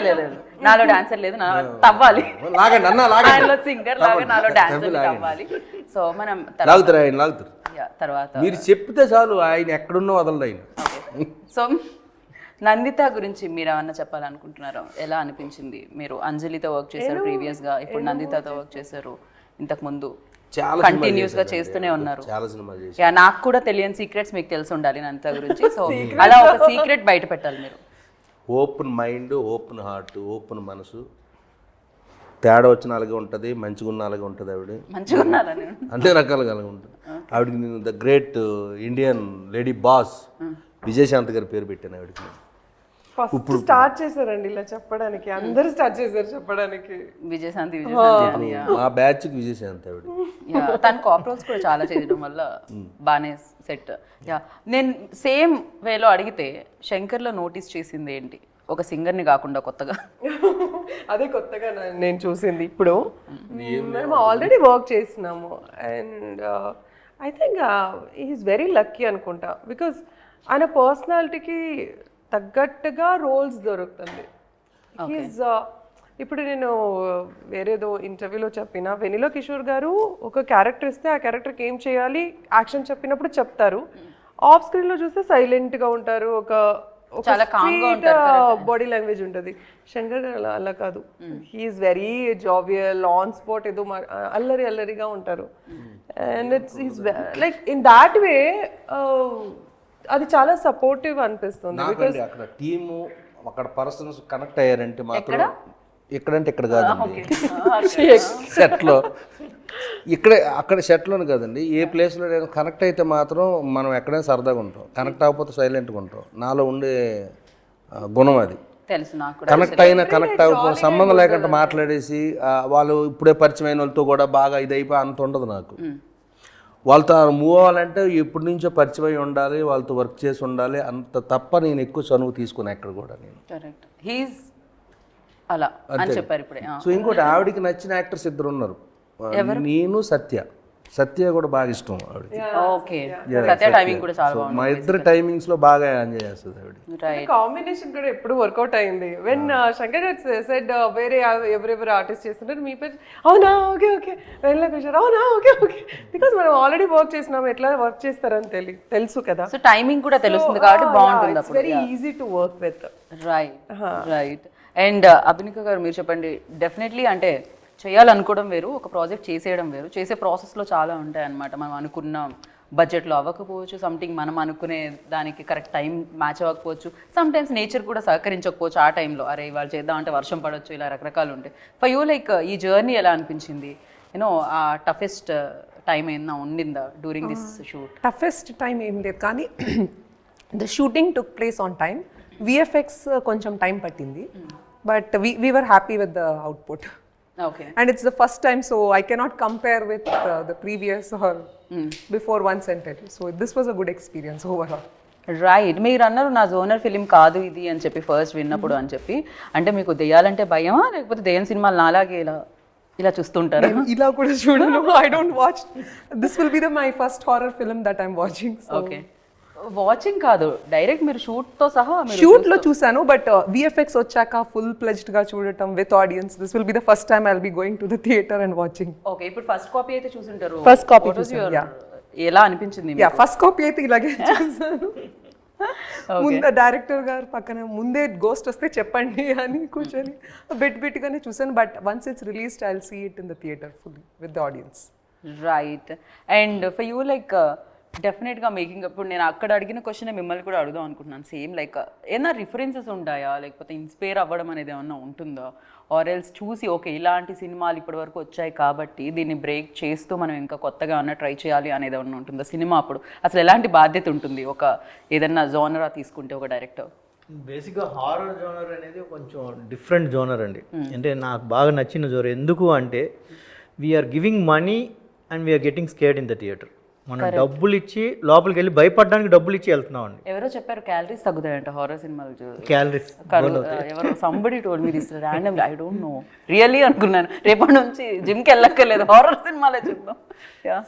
లేదు నాలో డాన్సర్ లేదు, నా తవ్వాలి. లాగండి అన్న లాగండి సింగర్ లాగా నాలో డాన్సర్ తవ్వాలి. సో మనం లాగుతారు ఆయన లాగుతారు. తర్వాత మీరు చెప్తే చాలు ఆయన ఎక్కడున్నా వదలదు ఆయన. సో నందిత గురించి మీరు ఏమన్నా చెప్పాలనుకుంటున్నారా? ఎలా అనిపించింది? మీరు అంజలితో వర్క్ చేశారు ప్రీవియస్ గా, ఇప్పుడు నందితతో వర్క్ చేశారు, ఇంతకు ముందు చాలా కంటిన్యూస్ గా చేస్తూనే ఉన్నారు. చాలా సినిమాలు చేసి యా, నాకు కూడా తెలియని సీక్రెట్స్ మీకు తెలిసి ఉండాలి నందిత గురించి. సో అలా ఒక సీక్రెట్ బయట పెట్టాలి మీరు. Open mind, open heart, open మనసు. తేడా వచ్చిన అలాగే ఉంటుంది, మంచిగా ఉన్న అలాగే ఉంటుంది. ఆవిడ మంచిగా ఉన్నారా? నేను అన్ని రకాలుగా అలాగే ఉంటుంది. ఆవిడకి నేను the great Indian lady boss Vijayashanti గారి పేరు పెట్టాను ఆవిడకి. ఫస్ట్ స్టార్ట్ చేశారండి ఇలా చెప్పడానికి, అందరూ స్టార్ట్ చేశారు చెప్పడానికి. విజయశాంతి అని మా బ్యాచ్కి విజయశాంతి ఆవిడ. తన కాపరోల్స్ కూడా చాలా చేయడం వల్ల బాగానే సెట్. యా, నేను సేమ్ వేలో అడిగితే శంకర్లో నోటీస్ చేసింది ఏంటి? ఒక సింగర్ని కాకుండా కొత్తగా అదే కొత్తగా నేను చూసింది. ఇప్పుడు మేము ఆల్రెడీ వర్క్ చేసినాము and I think is very lucky అనుకుంటా, బికాస్ ఆయన పర్సనాలిటీకి తగ్గట్టుగా రోల్స్ దొరుకుతుంది. ఈజ్ ఇప్పుడు నేను వేరేదో ఇంటర్వ్యూలో చెప్పిన వెనిలో కిషోర్ గారు ఒక క్యారెక్టర్ ఇస్తే ఆ క్యారెక్టర్కి ఏం చేయాలి యాక్షన్ చెప్పినప్పుడు చెప్తారు, ఆఫ్ స్క్రీన్లో చూస్తే సైలెంట్గా ఉంటారు, ఒక చాలా బాడీ లాంగ్వేజ్ ఉంటుంది. శంకర్ గారు అలా కాదు, he is very jovial, on spot ఏదో అల్లరిగా ఉంటారు. And it's like in that way అది చాలా సపోర్టివ్ అనిపిస్తుంది. నాకండి అక్కడ టీము అక్కడ పర్సన్స్ కనెక్ట్ అయ్యారంటే మాత్రం ఇక్కడంటే ఇక్కడ కాదండి, సెట్లో ఇక్కడే అక్కడ సెట్లోనే కాదండి, ఏ ప్లేస్లో కనెక్ట్ అయితే మాత్రం మనం ఎక్కడైనా సరదాగా ఉంటాం, కనెక్ట్ అవ్వకపోతే సైలెంట్గా ఉంటాం. నాలో ఉండే గుణం అది. తెలుసు నాకు. కనెక్ట్ అవ్వకపోతే సంబంధం లేకుండా మాట్లాడేసి వాళ్ళు ఇప్పుడే పరిచయం అయిన వాళ్ళతో కూడా బాగా ఇది అయిపోయి అంత ఉండదు నాకు. వాళ్ళతో మూవ్ అవ్వాలంటే ఎప్పటి నుంచో పరిచయం అయి ఉండాలి, వాళ్ళతో వర్క్ చేసి ఉండాలి, అంత తప్ప నేను ఎక్కువ చనువు తీసుకున్నా ఎక్కడ కూడా నేను. కరెక్ట్, హీస్ అలా అని చెప్పారు ఇప్పుడే. సో ఇంకోటి ఆవిడకి నచ్చిన యాక్టర్స్ ఇద్దరు ఉన్నారు, నేను సత్య కూడా బాగా ఇష్టం ఆవిడకి. ఓకే, సత్య టైమింగ్ కూడా చాలా బాగుంది. మా ఇద్దరు టైమింగ్స్ లో బాగా ఎంజాయ్ చేస్తుంది ఆవిడ. కాంబినేషన్ కూడా ఎప్పుడు వర్కౌట్ అయింది. వెన్ శంకర్ సెడ్ వేరే ఎవరెవరు ఆర్టిస్ట్ చేస్తుంటారు మీ పేరు, అవునా ఓకే ఓకే వెనల కిషోర్, అవునా ఓకే ఓకే, బికాస్ మనం ఆల్రెడీ వర్క్ చేసినాం, ఎట్లా వర్క్ చేస్తారని తెలుసు కదా. సో టైమింగ్ కూడా తెలుస్తుంది కాబట్టి బాగుంటుంది. It's very easy to work with. Right. And Abhinika garu మీరు చెప్పండి. డెఫినెట్లీ అంటే చేయాలనుకోవడం వేరు, ఒక ప్రాజెక్ట్ చేసేయడం వేరు. చేసే ప్రాసెస్లో చాలా ఉంటాయి అన్నమాట. మనం అనుకున్న బడ్జెట్లో అవ్వకపోవచ్చు, సంథింగ్ మనం అనుకునే దానికి కరెక్ట్ టైం మ్యాచ్ అవ్వకపోవచ్చు, సమ్ టైమ్స్ నేచర్ కూడా సహకరించకపోవచ్చు ఆ టైంలో. అరే ఇవాళ చేద్దామంటే వర్షం పడవచ్చు, ఇలా రకరకాలు ఉంటాయి. ఫర్ యూ లైక్ ఈ జర్నీ ఎలా అనిపించింది? యూనో ఆ టఫెస్ట్ టైం ఏమన్నా ఉండిందా during this shoot? Toughest time ఏం లేదు, కానీ the shooting took place on time. VFX కొంచెం టైం పట్టింది, but we were happy with the output. Okay. And it's the first time, so I cannot compare with the previous or before once and tell you. So this was a good experience overall. Right. మీరు అన్నారు నా జోనర్ ఫిలిం కాదు ఇది అని చెప్పి ఫస్ట్ విన్నప్పుడు అని చెప్పి. అంటే మీకు దెయ్యాలంటే భయమా, లేకపోతే దెయ్యం సినిమాలు నాలాగే ఇలా చూస్తుంటారు? ఇలా కూడా చూడను. I don't watch. This will be my first horror film that I'm watching. So. Okay, watching కాదు, డైరెక్ట్ మీరు షూట్తో సహా? షూట్ లో చూసాను, బట్ విఎఫ్ఎక్స్ వచ్చాక ఫుల్ ప్లెజ్డ్ గా చూడటం with audience, this will be the first time I will be going to the theatre and watching. Okay, ఇప్పుడు ఫస్ట్ కాపీ అయితే చూసుంటారు. ఫస్ట్ కాపీ చూసాను. ఎలా అనిపించింది? యా, ఫస్ట్ కాపీ అయితే ఇలాగే చూసాను. ముందు డైరెక్టర్ గారు పక్కన ముందే గోస్ట్ వస్తే చెప్పండి అని కూర్చొని బిట్ గానే చూసాను, but once it's released I will see it in the theatre fully with the audience. Right. And for you like డెఫినెట్గా మేకింగ్, ఇప్పుడు నేను అక్కడ అడిగిన క్వశ్చన్ మిమ్మల్ని కూడా అడుగుదాం అనుకుంటున్నాను. సేమ్ లైక్ ఏమైనా రిఫరెన్సెస్ ఉంటాయా, లేకపోతే ఇన్స్పైర్ అవ్వడం అనేది ఏమన్నా ఉంటుందా? ఆర్ ఎల్స్ చూసి ఓకే ఇలాంటి సినిమాలు ఇప్పటి వరకు వచ్చాయి కాబట్టి దీన్ని బ్రేక్ చేస్తూ మనం ఇంకా కొత్తగా అన్న ట్రై చేయాలి అనేది ఏమన్నా ఉంటుందా సినిమా అప్పుడు? అసలు ఎలాంటి బాధ్యత ఉంటుంది ఒక ఏదన్నా జోనరా తీసుకుంటే ఒక డైరెక్టర్? బేసిక్గా హారర్ జోనర్ అనేది కొంచెం డిఫరెంట్ జోనర్ అండి. అంటే నాకు బాగా నచ్చిన జోనర్. ఎందుకు అంటే we're giving money and we're getting scared in the theatre. మనం డబ్బులు ఇచ్చి లోపలికి వెళ్ళి భయపడడానికి డబ్బులు ఇచ్చి వెళ్తున్నాం అండి. ఎవరో చెప్పారు క్యాలరీస్ తగ్గుతాయంట హారర్ సినిమాలు క్యాలరీస్ ఎవరో somebody told me this randomly I don't know really అనుకున్నాను రేపటి నుంచి జిమ్కి వెళ్ళక్కర్లేదు హారర్ సినిమాలే చూద్దాం.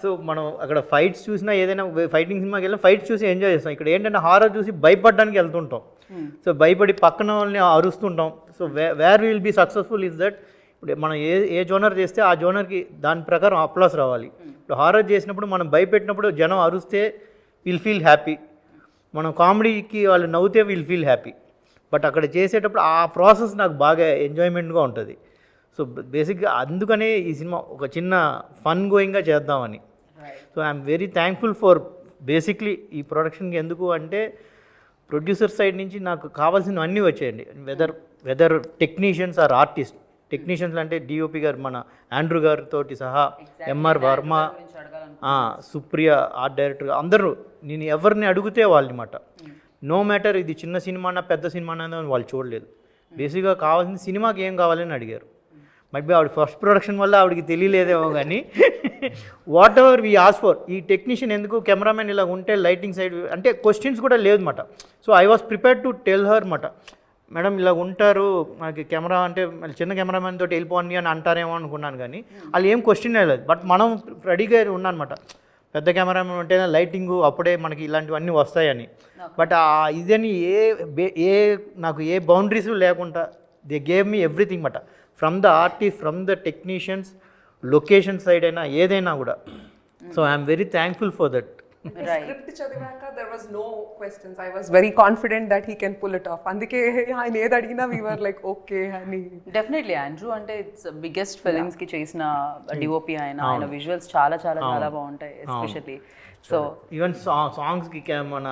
సో మనం అక్కడ ఫైట్స్ చూసినా ఏదైనా ఫైటింగ్ సినిమాకి వెళ్ళినా ఫైట్స్ చూసి ఎంజాయ్ చేస్తాం. ఇక్కడ ఏంటంటే హారర్ చూసి భయపడడానికి వెళ్తుంటాం. సో భయపడి పక్కన వాళ్ళని అరుస్తుంటాం. So where will be successful is that ఇప్పుడు మనం ఏ జోనర్ చేస్తే ఆ జోనర్కి దాని ప్రకారం అప్లాస్ రావాలి. ఇప్పుడు హారర్ చేసినప్పుడు మనం భయపెట్టినప్పుడు జనం అరుస్తే విల్ ఫీల్ హ్యాపీ, మనం కామెడీకి వాళ్ళు నవ్వుతే విల్ ఫీల్ హ్యాపీ. బట్ అక్కడ చేసేటప్పుడు ఆ ప్రాసెస్ నాకు బాగా ఎంజాయ్మెంట్గా ఉంటుంది. సో బేసిక్గా అందుకనే ఈ సినిమా ఒక చిన్న ఫన్ గోయింగ్గా చేద్దామని. So I'm very thankful for basically ఈ ప్రొడక్షన్కి. ఎందుకు అంటే ప్రొడ్యూసర్ సైడ్ నుంచి నాకు కావాల్సినవి అన్నీ వచ్చాయండి. Whether technicians or artist. Technicians అంటే డిఓపి గారు మన ఆండ్రూ గారితో సహా, M R Varma, Supriya art director, అందరూ నేను ఎవరిని అడిగితే వాళ్ళనమాట. నో మ్యాటర్ ఇది చిన్న సినిమానా పెద్ద సినిమానా అని వాళ్ళు చూడలేదు. బేసిక్గా కావాల్సిన సినిమాకి ఏం కావాలని అడిగారు. మైట్ బి ఆవిడ ఫస్ట్ ప్రొడక్షన్ వల్ల ఆవిడకి తెలియలేదేమో కానీ whatever we ask for. ఈ టెక్నీషియన్ ఎందుకు కెమెరామెన్ ఇలా ఉంటే లైటింగ్ సైడ్ అంటే క్వశ్చన్స్ కూడా లేదన్నమాట. So I was prepared to tell her మాట, మేడం ఇలా ఉంటారు మనకి కెమెరా అంటే చిన్న కెమెరామెన్ తోటి వెళ్ళిపోండి అని అంటారేమో అనుకున్నాను కానీ వాళ్ళు ఏం క్వశ్చన్ లేదు. బట్ మనం రెడీగా ఉన్నానమాట, పెద్ద కెమెరామెన్ ఉంటేనే లైటింగు అప్పుడే మనకి ఇలాంటివన్నీ వస్తాయని. బట్ ఇదని నాకు ఏ బౌండరీస్ లేకుండా దే గేవ్ మీ ఎవ్రీథింగ్ మాట, from the artist, from the technicians, location side అయినా ఏదైనా కూడా. So I'm very thankful for that. Script చదివాక there was no questions. I was very confident that he can pull it off. అందుకే ఆయన ఏది అడిగినా we were like okay అని. డెఫినెట్లీ ఆండ్రూ అంటే ఇట్స్ బిగ్గెస్ట్ ఫిలిమ్స్ కి చేసిన డిఓపి ఆయన విజువల్స్ చాలా చాలా చాలా బాగుంటాయి ఎస్పెషల్లీ. సో ఈవెన్ సాంగ్స్కి మన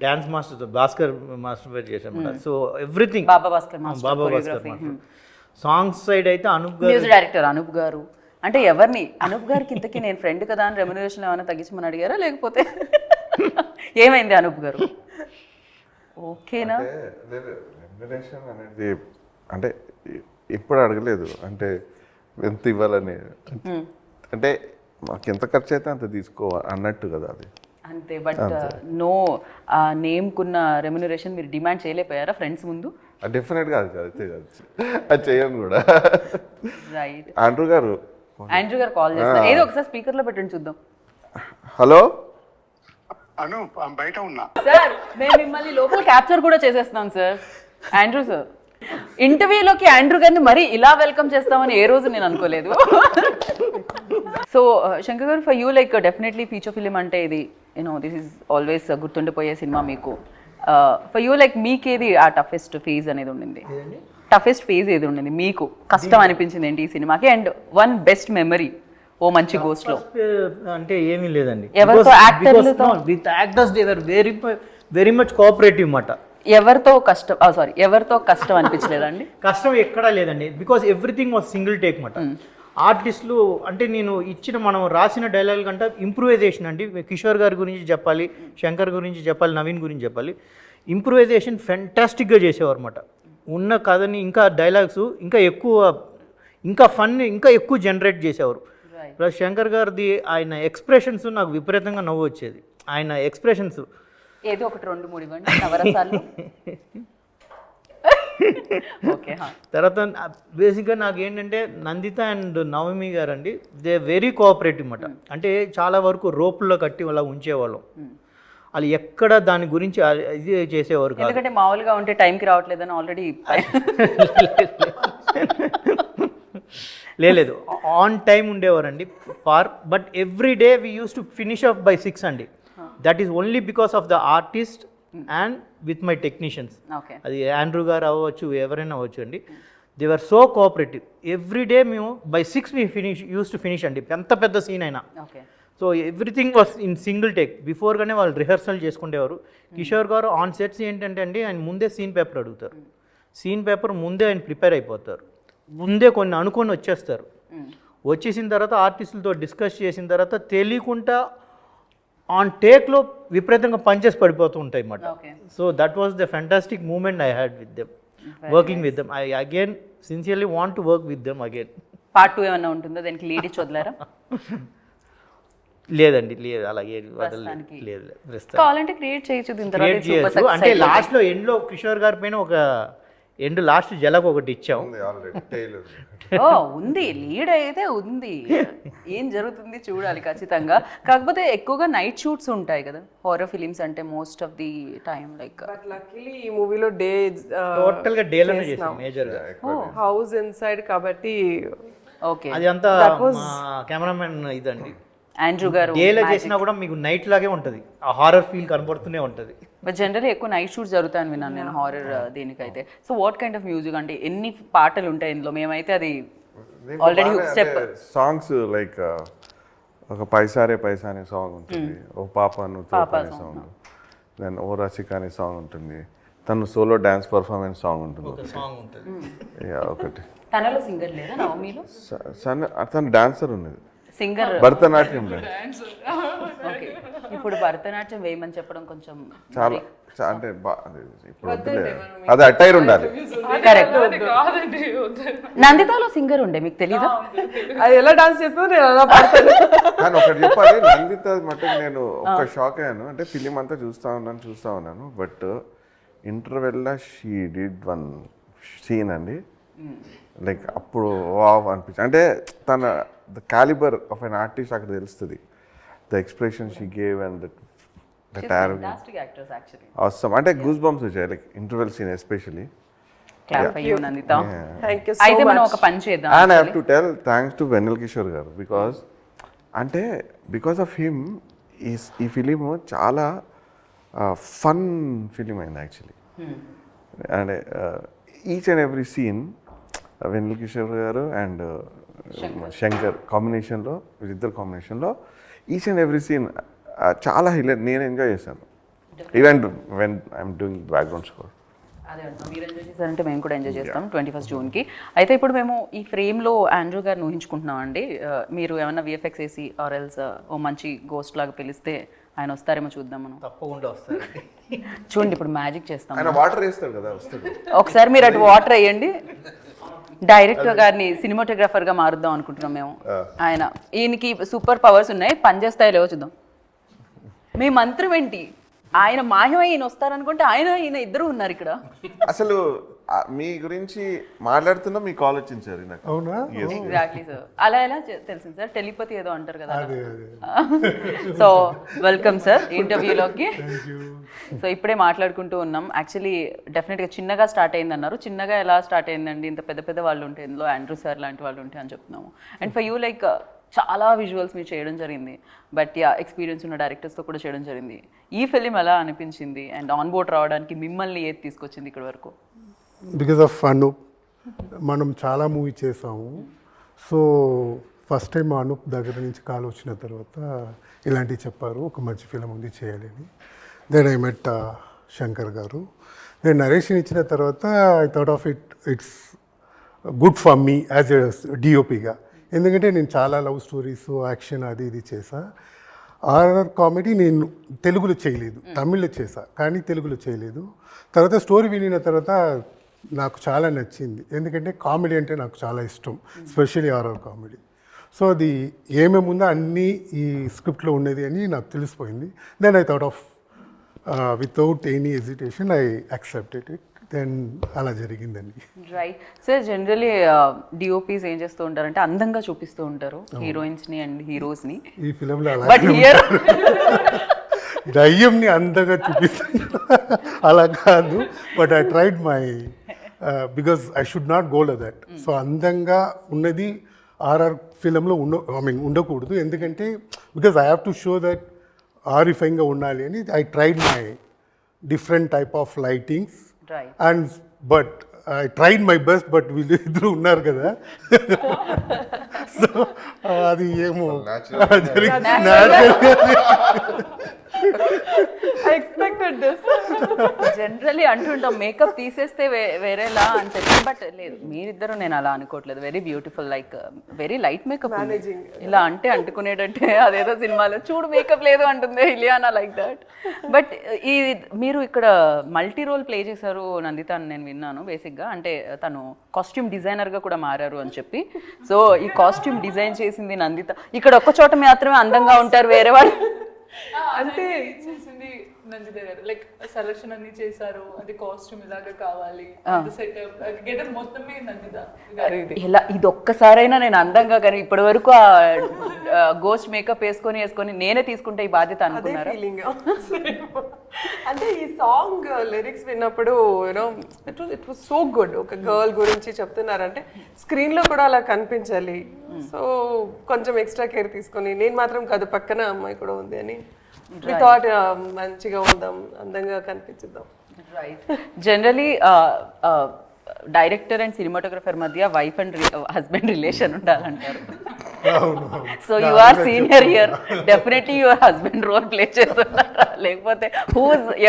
డాన్స్ మాస్టర్ భాస్కర్ మాస్టర్ పేరు చేశాను. సో ఎవ్రీథింగ్ బాబా భాస్కర్ మాస్టర్. సాంగ్స్ సైడ్ అయితే అనూప్ గారు, మ్యూజిక్ డైరెక్టర్ అనూప్ గారు. అంటే ఎవరిని అనూప్ గారికి ఇంతకీ నేను ఫ్రెండ్ కదా అని రెమ్యునరేషన్ ఏమైనా తగ్గించమని అడిగారా లేకపోతే ఏమైంది అనూప్ గారు? ఓకేనా? రెమ్యునరేషన్ అనేది అంటే ఎప్పుడు అడగలేదు, అంటే ఎంత ఇవ్వాలని, అంటే మాకు ఎంత ఖర్చు అయితే అంత తీసుకోవాలి అన్నట్టు కదా అది అంతే. బట్ నో నేమ్కున్న రెమ్యునరేషన్ మీరు డిమాండ్ చేయలేకపోయారా ఫ్రెండ్స్ ముందు? డెఫినెట్గా అది అది చేయను కూడా. రైట్. ఆండ్రూ గారు కాల్ చేస్తారు, ఏదో ఒకసారి స్పీకర్ లో పెట్టండి చూద్దాం. హలో అను, బయట ఉన్నా సార్, మేము మిమ్మల్ని లోపల క్యాప్చర్ కూడా చేసేస్తున్నాం సార్. ఆండ్రూ సార్ ఇంటర్వ్యూలోకి ఆండ్రూ గారిని మరీ ఇలా వెల్కమ్ చేస్తామని ఏ రోజు నేను అనుకోలేదు. సో శంకర్ గారు, for you like definitely feature film అంటే ఇది దిస్ ఈజ్ ఆల్వేస్ గుర్తుండిపోయే సినిమా మీకు. ఫర్ యూ లైక్ మీకేది ఆ టఫెస్ట్ ఫేజ్ అనేది ఉండింది? టఫెస్ట్ ఫేజ్ ఏది ఉండింది మీకు, కష్టం అనిపించింది ఏంటి ఈ సినిమాకి? అండ్ వన్ బెస్ట్ మెమరీ ఓ మంచి గోస్ట్ లో అంటే ఏమీ లేదండి. ఎవరితో యాక్టర్లతో? With actors they were very much cooperative మాట. ఎవరితో కష్టం అనిపించలేదండి? కష్టం ఎక్కడా లేదండి, because everything was single take మాట. ఆర్టిస్టులు అంటే నేను ఇచ్చిన మనం రాసిన డైలాగ్ కంటే ఇంప్రూవైజేషన్ అండి. కిషోర్ గారి గురించి చెప్పాలి, శంకర్ గురించి చెప్పాలి, నవీన్ గురించి చెప్పాలి. ఇంప్రూవైజేషన్ ఫెంటాస్టిక్గా చేసేవారు అన్నమాట. ఉన్న కథని ఇంకా డైలాగ్స్ ఇంకా ఎక్కువ, ఇంకా ఫన్ ఇంకా ఎక్కువ జనరేట్ చేసేవారు. ప్లస్ శంకర్ గారిది ఆయన ఎక్స్ప్రెషన్స్ నాకు విపరీతంగా నవ్వు వచ్చేది. ఆయన ఎక్స్ప్రెషన్స్ ఏదో ఒకటి 2-3 ఇవ్వండి నవరసాలు. తర్వాత బేసిక్గా నాకు ఏంటంటే నందిత అండ్ నవమి గారు అండి, దే వెరీ కోఆపరేటివ్ అన్నమాట. అంటే చాలా వరకు రోపుల్లో కట్టి అలా ఉంచేవాళ్ళం. వాళ్ళు ఎక్కడ దాని గురించి ఇది చేసేవారు కాదు. ఎందుకంటే మామూలుగా ఉంటే టైంకి రావట్లేదని ఆల్రెడీ లేదు ఆన్ టైం ఉండేవారండి but every day we use to finish off by 6 అండి. That is only because of the artist and with my technicians. అది ఆండ్రూ గారు అవ్వచ్చు, ఎవరైనా అవ్వచ్చు అండి. They were so cooperative. Every day మేము by 6 we use to finish అండి, ఎంత పెద్ద సీన్ అయినా. So everything was in single take. బిఫోర్గానే వాళ్ళు రిహర్సల్ చేసుకునేవారు. కిషోర్ గారు ఆన్ సెట్స్ ఏంటంటే అండి, ఆయన ముందే సీన్ పేపర్ అడుగుతారు. సీన్ పేపర్ ముందే ఆయన ప్రిపేర్ అయిపోతారు, ముందే కొన్ని అనుకొని వచ్చేస్తారు. వచ్చేసిన తర్వాత ఆర్టిస్టులతో డిస్కస్ చేసిన తర్వాత తెలియకుండా ఆన్ టేక్లో విపరీతంగా పంచెస్ పడిపోతూ ఉంటాయి అన్నమాట. So that was the fantastic moment I had with them, working with them. I again sincerely want to work with them again. Part 2 ఏమన్నా ఉంటుందో దానికి లీడ్ ఇచ్చి వదిలేరా? లేదండి, లేదు అలాగే ప్రస్తుతానికి. లేదు కావాలంటే క్రియేట్ చేయొచ్చు దీని తర్వాత క్రియేట్ ఇది super చేయొచ్చు. success అంటే అయిపోతుంది. లాస్ట్లో ఎండ్లో కిషోర్ గారి పైన ఒక లాస్ట్ జలకు ఒకటి ఇచ్చాం. ఆల్రెడీ టైలర్ ఓ ఉంది, లీడ్ అయితే ఉంది. ఏం జరుగుతుంది చూడాలి ఖచ్చితంగా. కాకపోతే ఎక్కువగా నైట్ షూట్స్ ఉంటాయి కదా హారర్ ఫిలిమ్స్ అంటే, most of the time like. But luckily ఈ మూవీలో డే టోటల్గా డేలోనే చేసాం మేజర్గా. హౌస్ ఇన్సైడ్ కాబట్టి ఓకే అది అంతా మా కెమెరామెన్ ఇదండి. ఆండ్రూ గారు డేలో చేసినా కూడా మీకు నైట్ లాగే ఉంటుంది, ఆ హారర్ ఫీల్ కనపడుతూనే ఉంటుంది. బట్ జనరల్లీ ఎక్కువ నైట్ షూట్స్ జరుగుతాయని విన్నాను నేను హారర్ దీనికైతే. So what kind of music అంటే ఎన్ని పాటలు ఉంటాయి ఇందులో? మేమైతే అది ఆల్రెడీ స్టెప్ సాంగ్స్ లైక్ ఒక పైసారే పైసా అనే సాంగ్ ఉంటుంది, ఓ పాప నువ్వు తోపు అనే సాంగ్, దెన్ ఓ రసిక అనే సాంగ్ ఉంటుంది, తను సోలో డాన్స్ పర్ఫార్మెన్స్ సాంగ్ ఉంటుంది, సాంగ్ ఉంటుంది. ఒకటి తనలో సింగర్ లేదా నవమీలో? తను డాన్సర్ ఉన్నది, సింగర్ భరతనాట్యం ఓకే. ఇప్పుడు భరతనాట్యం వేయమని చెప్పడం కొంచెం చాలా అంటే ఇప్పుడు వద్దులే, అది అటైర్ ఉండాలి. కరెక్ట్. కాదండి వద్దు. నందితాలో సింగర్ ఉండే, మీకు తెలీదా? అది ఎలా డాన్స్ చేస్తుందో నేను అలా పాడతాను. కానీ ఒకటి చెప్పాలి, నందిత మటుకు నేను ఒక్క షాక్ అయ్యాను. అంటే ఫిలిం అంతా చూస్తా ఉన్నాను బట్ ఇంటర్వెల్లో షీ డిడ్ వన్ సీన్ అండి, లైక్ అప్పుడు వావ్ అనిపించింది. అంటే తన the calibre of an artist అక్కడ తెలుస్తుంది, the expression she gave and that Fantastic actors actually. అవసరం. అంటే గూస్ బంప్స్ వచ్చాయి like interval scene especially. Clap for you Nandita. Thank you అయితే సో మనం మచ్. ఒక పని చేద్దాం. And I have to tell thanks to Vennela Kishore garu, because of him ఈ ఫిలిం చాలా ఫన్ ఫిలిం అయింది actually. And each and every scene Vennela Kishore garu and Shankar కాంబినేషన్లో, వీళ్ళిద్దరు కాంబినేషన్లో ఈచ్ అండ్ ఎవ్రీ సీన్ చాలా హైలైట్, నేను ఎంజాయ్ చేశాను. Even when I'm doing background score. అదే అంటాం, మీరు ఎంజాయ్ చేశారంటే మేము కూడా ఎంజాయ్ చేస్తాం 21st జూన్కి. అయితే ఇప్పుడు మేము ఈ ఫ్రేమ్లో ఆండ్రూ గారిని ఊహించుకుంటున్నాం అండి. మీరు ఏమన్నా విఎఫ్ఎక్స్ వేసి ఆర్ ఎల్స్ ఓ మంచి గోస్ట్ లాగా పిలిస్తే ఆయన వస్తారేమో చూద్దాం మనం. తప్పకుండా వస్తారు. చూడండి ఇప్పుడు మ్యాజిక్ చేస్తాం. ఆయన వాటర్ వేస్తాడు కదా, వస్తాడు. ఒకసారి మీరు అటు వాటర్ వేయండి. డైరెక్టర్ గారిని సినిమాటోగ్రాఫర్ గా మారుద్దాం అనుకుంటున్నాం మేము. ఈయనకి సూపర్ పవర్స్ ఉన్నాయి, పనిచేస్తాయో లేవో చూద్దాం. మీ మంత్రం ఏంటి? ఆయన మాయమై ఈయన వస్తారనుకుంటే ఈయన ఇద్దరు ఉన్నారు ఇక్కడ. అసలు మీ గురించి మాట్లాడుతున్నా మీకు కాల్ వచ్చింది సార్ నాకు. అవునా? Exactly sir. అలా ఎలా తెలిసింది సార్? టెలిపతి ఏదో అంటారు కదా. సో వెల్కమ్ సార్ ఇంటర్వ్యూలోకి. సో ఇప్పుడే మాట్లాడుకుంటూ ఉన్నాం. యాక్చువల్లీ డెఫినెట్గా చిన్నగా స్టార్ట్ అయింది అన్నారు. చిన్నగా ఎలా స్టార్ట్ అయిందండి? ఇంత పెద్ద పెద్ద వాళ్ళు ఉంటే, ఇందులో ఆండ్రూ సార్ లాంటి వాళ్ళు ఉంటే అని చెప్తున్నాము. అండ్ ఫర్ యూ లైక్ చాలా విజువల్స్ మీరు చేయడం జరిగింది, బట్ ఎక్స్పీరియన్స్ ఉన్న డైరెక్టర్స్తో కూడా చేయడం జరిగింది. ఈ ఫిలిం ఎలా అనిపించింది? అండ్ ఆన్ బోర్డ్ రావడానికి మిమ్మల్ని ఏది తీసుకొచ్చింది ఇక్కడ వరకు? బికాజ్ ఆఫ్ అనూప్ మనం చాలా మూవీ చేసాము. సో ఫస్ట్ టైం అనూప్ దగ్గర నుంచి కాల్ వచ్చిన తర్వాత ఇలాంటివి చెప్పారు, ఒక మంచి ఫిలిం ఉంది చేయాలని. దెన్ ఐ మెట్ శంకర్ గారు. నేను నరేషన్ ఇచ్చిన తర్వాత I thought of it's good for me as a డిఓపిగా. ఎందుకంటే నేను చాలా లవ్ స్టోరీస్, యాక్షన్ అది ఇది చేసా. హారర్ కామెడీ నేను తెలుగులో చేయలేదు, తమిళ్లో చేసా, కానీ తెలుగులో చేయలేదు. తర్వాత స్టోరీ వినిన తర్వాత నాకు చాలా నచ్చింది, ఎందుకంటే కామెడీ అంటే నాకు చాలా ఇష్టం, ఎస్పెషల్లీ హారర్ కామెడీ. సో అది ఏమేమి ఉందో అన్నీ ఈ స్క్రిప్ట్లో ఉన్నది అని నాకు తెలిసిపోయింది. Then I thought of without any hesitation I accepted it. Then అలా జరిగిందండి. Right sir. జనరలీ డిఓపీస్ ఏం చేస్తూ ఉంటారంటే అందంగా చూపిస్తూ ఉంటారు హీరోయిన్స్ని అండ్ హీరోస్ని. ఈ ఫిలింలో బట్ హియర్ దయ్యంని అందంగా చూపిస్తాను అలా కాదు. But I tried my because I should not go to that. So అందంగా ఉన్నది ఆర్ఆర్ ఫిలింలో ఉండకూడదు, ఎందుకంటే because I have to show that హారిఫైంగ్గా ఉండాలి అని I tried my different type of lightings. And but I tried my best, but వీళ్ళు ఇద్దరు ఉన్నారు కదా, సో అది ఏమో I expected this. జనరలీ అంటుంటాం మేకప్ తీసేస్తే వేరేలా అని చెప్పి, బట్ లేదు మీరిద్దరు నేను అలా అనుకోవట్లేదు. Very beautiful, like very light makeup. ఇలా అంటే అంటుకునేటంటే అదేదో సినిమాలో చూడు మేకప్ లేదు అంటుంది ఇలియానా, లైక్ దట్. బట్ ఈ మీరు ఇక్కడ మల్టీ రోల్ ప్లే చేశారు నందిత అని నేను విన్నాను బేసిక్గా. అంటే తను కాస్ట్యూమ్ డిజైనర్గా కూడా మారారు అని చెప్పి. సో ఈ కాస్ట్యూమ్ డిజైన్ చేసింది నందిత. ఇక్కడ ఒక్క చోట మాత్రమే అందంగా ఉంటారు, వేరే వాళ్ళు అంటే చేసింది నందిత గారు. లైక్ సెలక్షన్ అన్ని చేశారు, అది కాస్ట్యూమ్ ఇలాగే కావాలి, సెటప్ గెటప్ మొత్తమే నందిత గారు. ఇలా ఇది ఒక్కసారైనా నేను అందంగా, కానీ ఇప్పటి వరకు ఆ గోస్ట్ మేకప్ వేసుకొని నేనే తీసుకుంటే ఈ బాధ్యత అనుకున్నారా? ఫీలింగ్ అంటే ఈ సాంగ్ లిరిక్స్ విన్నప్పుడు you know it was so good. ఒక గర్ల్ గురించి చెప్తున్నారంటే స్క్రీన్ లో కూడా అలా కనిపించాలి. సో కొంచెం ఎక్స్ట్రా కేర్ తీసుకొని, నేను మాత్రం కాదు పక్కన అమ్మాయి కూడా ఉంది అని వి థాట్ మంచిగా ఉందాం, అందంగా కనిపించిద్దాం. Right. Generally director and cinematographer మధ్య వైఫ్ అండ్ హస్బెండ్ రిలేషన్ ఉండాలంటారు. So you are senior here, definitely your husband role play చేస్తున్నారా? లేకపోతే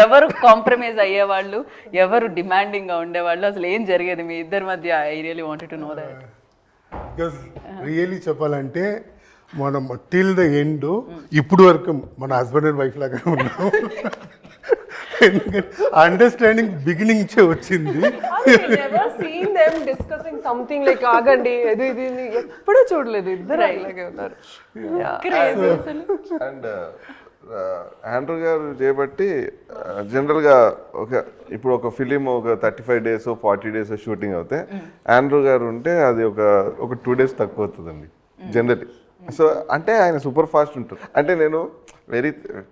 ఎవరు కాంప్రమైజ్ అయ్యేవాళ్ళు, ఎవరు డిమాండింగ్ గా ఉండేవాళ్ళు, అసలు ఏం జరిగేది మీ ఇద్దరి మధ్య? I really wanted to know that. Because really చెప్పాలంటే మనం టిల్ ద ఎండ్ ఇప్పుడు వరకు మన హస్బెండ్ అండ్ వైఫ్ లాగా ఉన్నాం. ఎందుకంటే అండర్స్టాండింగ్ బిగినింగ్ నుంచే వచ్చింది. Never seen them discussing something like ఆగండి ఇది ఇది ఎప్పుడూ చూడలేదు, ఇద్దరు ఇలాగే ఉన్నారు. అండ్ ఆండ్రూ గారు చేయబట్టి జనరల్గా ఇప్పుడు ఒక ఫిలిం ఒక 35 days 40 days షూటింగ్ అవుతే ఆండ్రూ గారు ఉంటే అది ఒక 2 days తక్కువ అవుతుందండి జనరలీ. సో అంటే ఆయన సూపర్ ఫాస్ట్ ఉంటుంది. అంటే నేను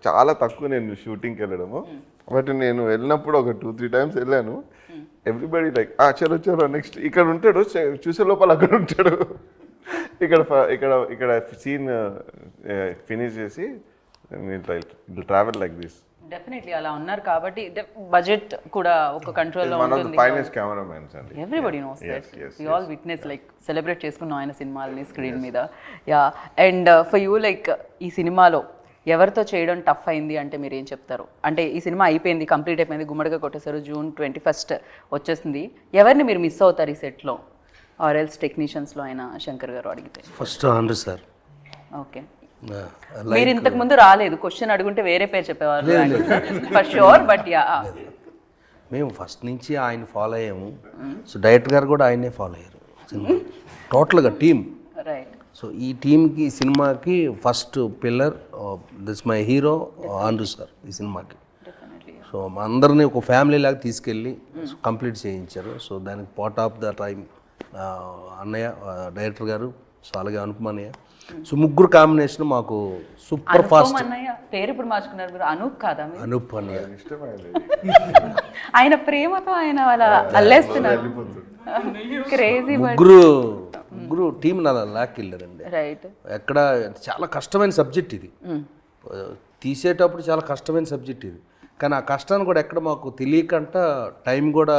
చాలా తక్కువ నేను షూటింగ్కి వెళ్ళడము, బట్ నేను వెళ్ళినప్పుడు ఒక 2-3 times వెళ్ళాను. ఎవ్రీబడి లైక్ చలో చలో నెక్స్ట్ ఇక్కడ ఉంటాడు, చూసే లోపల అక్కడ ఉంటాడు. ఇక్కడ సీన్ ఫినిష్ చేసి ట్రావెల్ లైక్ దిస్. డెఫినెట్లీ అలా ఉన్నారు కాబట్టి బడ్జెట్ కూడా ఒక కంట్రోల్లో ఉంటుంది. ఫైనెస్ట్ కెమెరామెన్స్ అండి. Everybody knows that. We all witness, like celebrate చేసుకున్నాం ఆయన సినిమాలని స్క్రీన్ మీద. Yeah. And for you, like ఈ సినిమాలో ఎవరితో చేయడం టఫ్ అయింది అంటే మీరు ఏం చెప్తారు? అంటే ఈ సినిమా అయిపోయింది, కంప్లీట్ అయిపోయింది, గుమ్మడిగా కొట్టేశారు, June 21st వచ్చేస్తుంది. ఎవరిని మీరు మిస్ అవుతారు ఈ సెట్లో, ఆర్ ఎల్స్ టెక్నీషియన్స్లో అయినా శంకర్ గారు అడిగితే? First Andrew sir. ఓకే. మీరు ఇంతకు ముందు రాలేదు, క్వశ్చన్ అడుగుంటే వేరే పేరు చెప్పేవారు ఫర్ షూర్. బట్ యా, మేము ఫస్ట్ నుంచి ఆయన ఫాలో అయ్యాము. సో డైరెక్టర్ గారు కూడా ఆయనే ఫాలో అయ్యారు సినిమా టోటల్గా టీమ్. రైట్. సో ఈ టీంకి సినిమాకి first pillar this my hero Andrew sir ఈ సినిమాకి. సో మా అందరినీ ఒక ఫ్యామిలీ లాగా తీసుకెళ్ళి కంప్లీట్ చేయించారు. సో దానికి పార్ట్ ఆఫ్ ద టైం అన్నయ్య డైరెక్టర్ గారు, సో అలాగే అనుపమ అన్నయ్య. సో ముగ్గురు కాంబినేషన్ మాకు సూపర్ ఫాస్ట్. అన్నయ్య పేరు ఇప్పుడు మార్చుకున్నారు మీరు, అనూప్ కాదా? అనూప్ అన్నయ్య ఆయన ప్రేమతో ఆయన అలా అల్లేస్తున్నారు. క్రేజీ. ముగ్గురు టీం అలా లాక్కెళ్ళారండి. రైట్. ఎక్కడ చాలా కష్టమైన సబ్జెక్ట్ ఇది, తీసేటప్పుడు చాలా కష్టమైన సబ్జెక్ట్ ఇది. కానీ ఆ కష్టాన్ని కూడా ఎక్కడ మాకు తెలియకంట టైం కూడా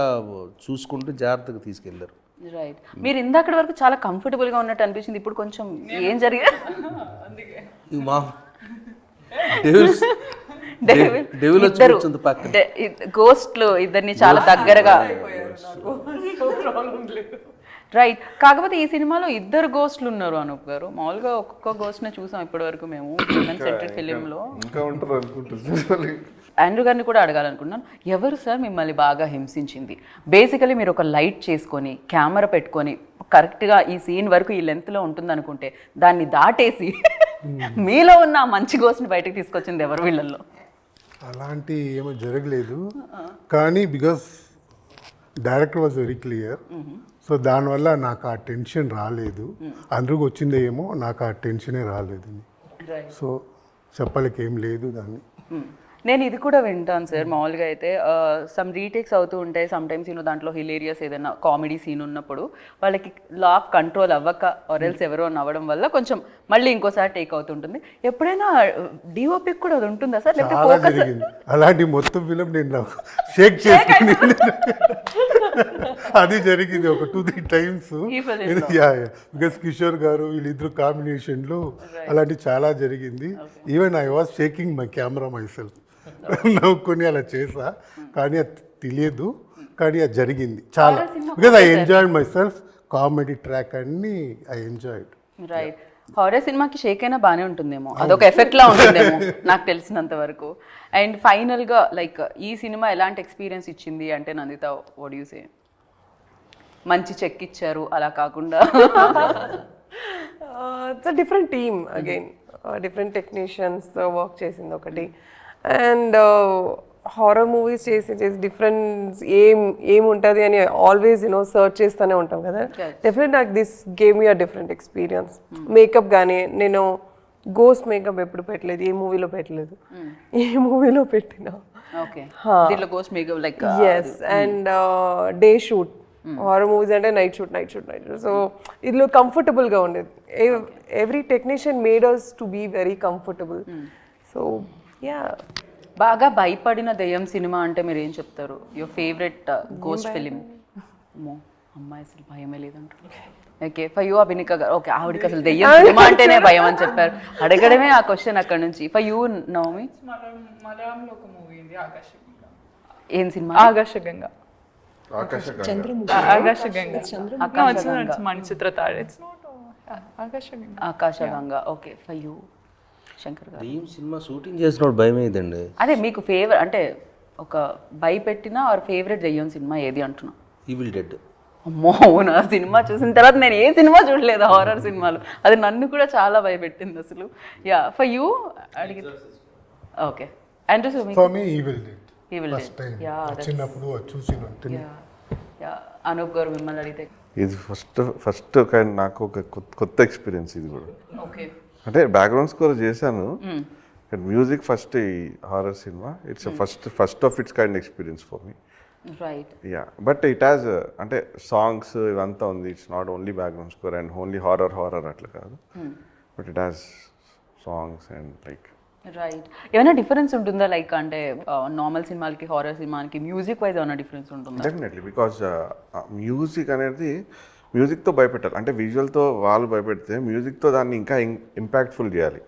చూసుకుంటూ జాగ్రత్తగా తీసుకెళ్ళారు. రైట్. మీరు ఇందాకటి వరకు చాలా కంఫర్టబుల్గా ఉన్నట్టు అనిపించింది, ఇప్పుడు కొంచెం ఏం జరిగింది? మా గోస్ట్లు ఇద్దరిని చాలా దగ్గరగా. రైట్. కాకపోతే ఈ సినిమాలో ఇద్దరు గోస్ట్లు ఉన్నారు అనూప్ గారు. మామూలుగా ఒక్కొక్క గోస్ట్ని చూసాం ఇప్పటి వరకు మేము సెంటెడ్ ఫిలింలో. ఆండ్రూ గారిని కూడా అడగాలనుకున్నాను, ఎవరు సార్ మిమ్మల్ని బాగా హింసించింది? బేసికలీ మీరు ఒక లైట్ చేసుకొని కెమెరా పెట్టుకొని కరెక్ట్గా ఈ సీన్ వరకు ఈ లెంత్లో ఉంటుంది అనుకుంటే దాన్ని దాటేసి మీలో ఉన్న మంచి గోస్ట్ని బయటకు తీసుకొచ్చింది ఎవరు వీళ్ళల్లో? అలాంటి ఏమో జరగలేదు, కానీ because director was very clear. So దానివల్ల నాకు ఆ టెన్షన్ రాలేదు. అందరికి వచ్చిందే ఏమో, నాకు ఆ టెన్షనే రాలేదు. సో చెప్పలేక ఏం లేదు దాన్ని. నేను ఇది కూడా వింటాను సార్, మామూలుగా అయితే సమ్ రీటేక్స్ అవుతూ ఉంటాయి సమ్ టైమ్స్. దాంట్లో హిలేరియస్ ఏదైనా కామెడీ సీన్ ఉన్నప్పుడు వాళ్ళకి లా ఆఫ్ కంట్రోల్ అవ్వక ఆర్ఎల్స్ ఎవరో నవ్వడం వల్ల కొంచెం మళ్ళీ ఇంకోసారి టేక్ అవుతుంటుంది. ఎప్పుడైనా డిఓపికి కూడా అది ఉంటుందా సార్? లేకపోతే అలాంటి మొత్తం ఫిలిం నేను షేక్ చేసుకుని అది జరిగింది ఒక 2-3 టైమ్స్. బికాస్ కిషోర్ గారు వీళ్ళిద్దరు కాంబినేషన్లో అలాంటి చాలా జరిగింది. Even I was shaking my camera myself. నవ్వుకొని అలా చేసా, కానీ అది తెలియదు, కానీ అది జరిగింది చాలా. Because I enjoyed my self. Comedy track అన్ని ఐ ఎంజాయ్డ్. రైట్. హారర్ సినిమాకి షేక్ అయినా బాగానే ఉంటుందేమో, అదొక ఎఫెక్ట్ లా ఉంటుందేమో నాకు తెలిసినంత వరకు. అండ్ ఫైనల్గా లైక్ ఈ సినిమా ఎలాంటి ఎక్స్పీరియన్స్ ఇచ్చింది అంటే నందిత, వాట్ యు సే? మంచి చెక్ ఇచ్చారు అలా కాకుండా it's a different team again, different టెక్నీషియన్స్తో వర్క్ చేసింది ఒకటి. అండ్ హారర్ మూవీస్ చేసి డిఫరెన్స్ ఏముంటుంది అని ఆల్వేస్ సర్చ్ చేస్తూనే ఉంటాం కదా. డెఫినెట్ నాకు this gave me a different experience. Makeup కానీ నేను గోస్ట్ మేకప్ ఎప్పుడు పెట్టలేదు, ఏ మూవీలో పెట్టలేదు. ఏ మూవీలో పెట్టినా yes. And day shoot, horror movies అంటే నైట్ షూట్. సో ఇందులో కంఫర్టబుల్గా ఉండేది. Every technician made us to be very comfortable. So yeah. బాగా భయపడిన దెయ్యం సినిమా అంటే మీరు ఏం చెప్తారు? Your favourite ghost film? అమ్మాయి అసలు భయమే లేదంటారు. ఓకే, ఫర్ యూ అభినిక గారు. ఓకే, ఆవిడకి అసలు దెయ్యం సినిమా అంటేనే భయం అని చెప్పారు. అడగడమే ఆ క్వశ్చన్ అక్కడ నుంచి. For you Navami? మలయాళంలో ఒక మూవీ ఉంది ఆకాశగంగా. ఏం సినిమా? Aakashaganga. Aakashaganga. Okay, for you Shankar garu? దెయ్యం సినిమా షూటింగ్ చేసినప్పుడు భయం అయ్యిందండి. అదే మీకు ఫేవరెట్ అంటే ఒక భయపెట్టిన ఆర్ ఫేవరెట్ దెయ్యం సినిమా ఏది అంటున్నా? Evil dead. అమ్మో, నా సినిమా చూసిన తర్వాత నేను ఏ సినిమా చూడలేదు హారర్ సినిమాలు. అది నన్ను కూడా చాలా భయపెట్టింది అసలు. యా, ఫర్ యూ అడిగి. Okay, and for me evil dead. Evil first time yeah, చిన్నప్పుడు చూసిన ఉంటుంది. యా. అనూప్ గారు మిమ్మల్ని అడిగితే? ఇది ఫస్ట్ కైండ్ నాకు ఒక కొత్త ఎక్స్పీరియన్స్ ఇది కూడా. ఓకే. అంటే బ్యాక్గ్రౌండ్ స్కోర్ చేశాను, మ్యూజిక్ ఫస్ట్ ఈ horror cinema. It's first of it's kind experience for me. Right. Yeah, but it has అంటే సాంగ్స్ ఇవంతా ఉంది. It's not only background score and only horror అట్లా కాదు, but it has songs and like. Right. ఏమైనా డిఫరెన్స్ ఉంటుందా లైక్ అంటే నార్మల్ సినిమాలకి హారర్ సినిమాకి మ్యూజిక్ వైజ్ ఏమైనా డిఫరెన్స్ ఉంటుందా? డెఫినెట్లీ, బికాజ్ మ్యూజిక్ అనేది మ్యూజిక్తో భయపెట్టాలి. అంటే విజువల్తో వాళ్ళు భయపెడితే మ్యూజిక్తో దాన్ని ఇంకా ఇంపాక్ట్ఫుల్ చేయాలి.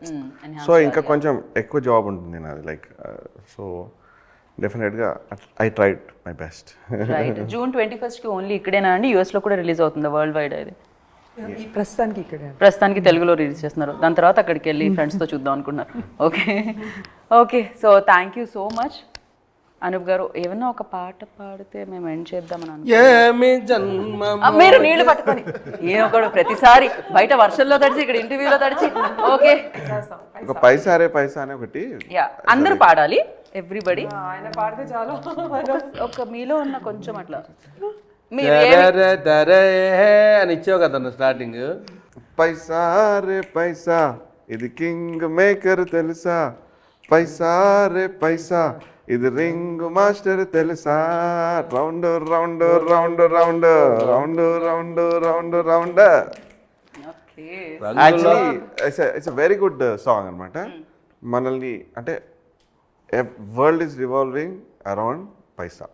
సో ఇంకా కొంచెం ఎక్కువ జాబ్ ఉంటుంది నాది. లైక్ సో డెఫినెట్గా I tried my best. Right. June 21st only ఇక్కడేనా అండి? యూఎస్లో కూడా రిలీజ్ అవుతుంది వరల్డ్ వైడ్? అది ప్రస్తుతానికి ఇక్కడే, ప్రస్తుతానికి తెలుగులో రిలీజ్ చేస్తున్నారు. దాని తర్వాత అక్కడికి వెళ్ళి ఫ్రెండ్స్తో చూద్దాం అనుకున్నారు. Okay. Okay, so thank you so much. Anoop garu ఏమన్నా ఒక పాట పాడితే మేము ఎండ్ చేద్దామని మీరు నీళ్లు పట్టుకొని ఒకడు ప్రతిసారి బయట వర్షంలో తడిచి ఇక్కడ ఇంటర్వ్యూలో తడిచి. ఓకే, ఒక పైసారే పైసా అని ఒకటి అందరూ పాడాలి, ఎవ్రీబడి. ఆయన పాడితే చాలా. ఒక మీలో ఉన్న కొంచెం అట్లా అని ఇచ్చావు కదా స్టార్టింగ్. పైసారే పైసా ఇది కింగ్ మేకర్ తెలుసా, పైసారే పైసా ఇది రింగ్ మాస్టర్ తెలుసా, round round round round round round round round. Actually it's a very good song అనమాట. మనల్ని అంటే world is revolving around paisa.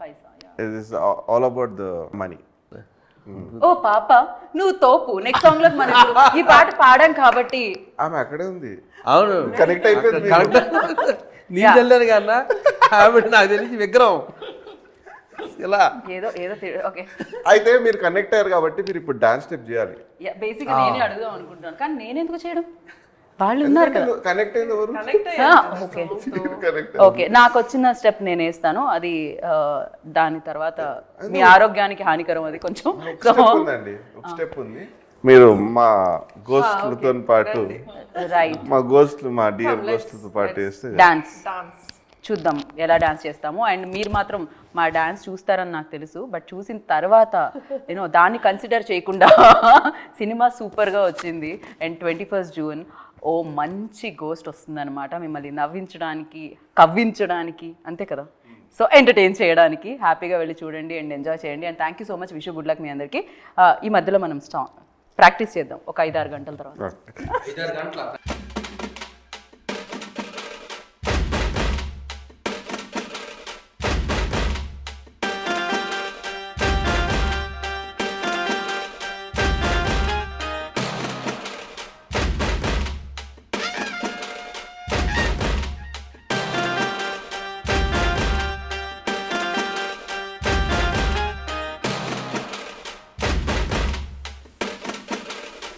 It is all about the money. ఓ పాప నువ్వు తోపు. నెక్స్ట్ సాంగ్ లో మనం ఈ పాట పాడాం కాబట్టి ఆమె అక్కడే ఉంది. అవును, కనెక్ట్ అయిపోయింది. నీ తెల్లని కన్నా ఆవిడ నాకు తెలిసి విగ్రహం ఇలా ఏదో ఏదో. ఓకే, అయితే మీరు కనెక్ట్ అయ్యారు కాబట్టి మీరు ఇప్పుడు డాన్స్ స్టెప్ చేయాలి. బేసిక్గా నేనే అడుగుదాం అనుకుంటున్నాను, కానీ నేను ఎందుకు చేయడం? వాళ్ళు ఉన్నారు కదా. కనెక్ట్ అయింది ఎవరు? ఓకే ఓకే, నాకు వచ్చిన స్టెప్ నేను వేస్తాను. అది దాని తర్వాత మీ ఆరోగ్యానికి హానికరం, అది కొంచెం. ఉందండి, ఒక స్టెప్ ఉంది. మీరు మా గోస్ట్లతో పాటు రైట్, మా గోస్ట్లు మా డియర్ గోస్ట్లతో పాటు వేస్తే డాన్స్ చూద్దాం ఎలా డాన్స్ చేస్తాము. అండ్ మీరు మాత్రం మా డాన్స్ చూస్తారని నాకు తెలుసు, బట్ చూసిన తర్వాత నేను దాన్ని కన్సిడర్ చేయకుండా సినిమా సూపర్గా వచ్చింది. అండ్ 21st జూన్ ఓ మంచి గోస్ట్ వస్తుందన్నమాట, మిమ్మల్ని నవ్వించడానికి, కవ్వించడానికి, అంతే కదా, సో ఎంటర్టైన్ చేయడానికి. హ్యాపీగా వెళ్ళి చూడండి అండ్ ఎంజాయ్ చేయండి. And thank you so much. Wish good luck మీ అందరికీ. ఈ మధ్యలో మనం ప్రాక్టీస్ చేద్దాం ఒక 5-6 గంటల తర్వాత.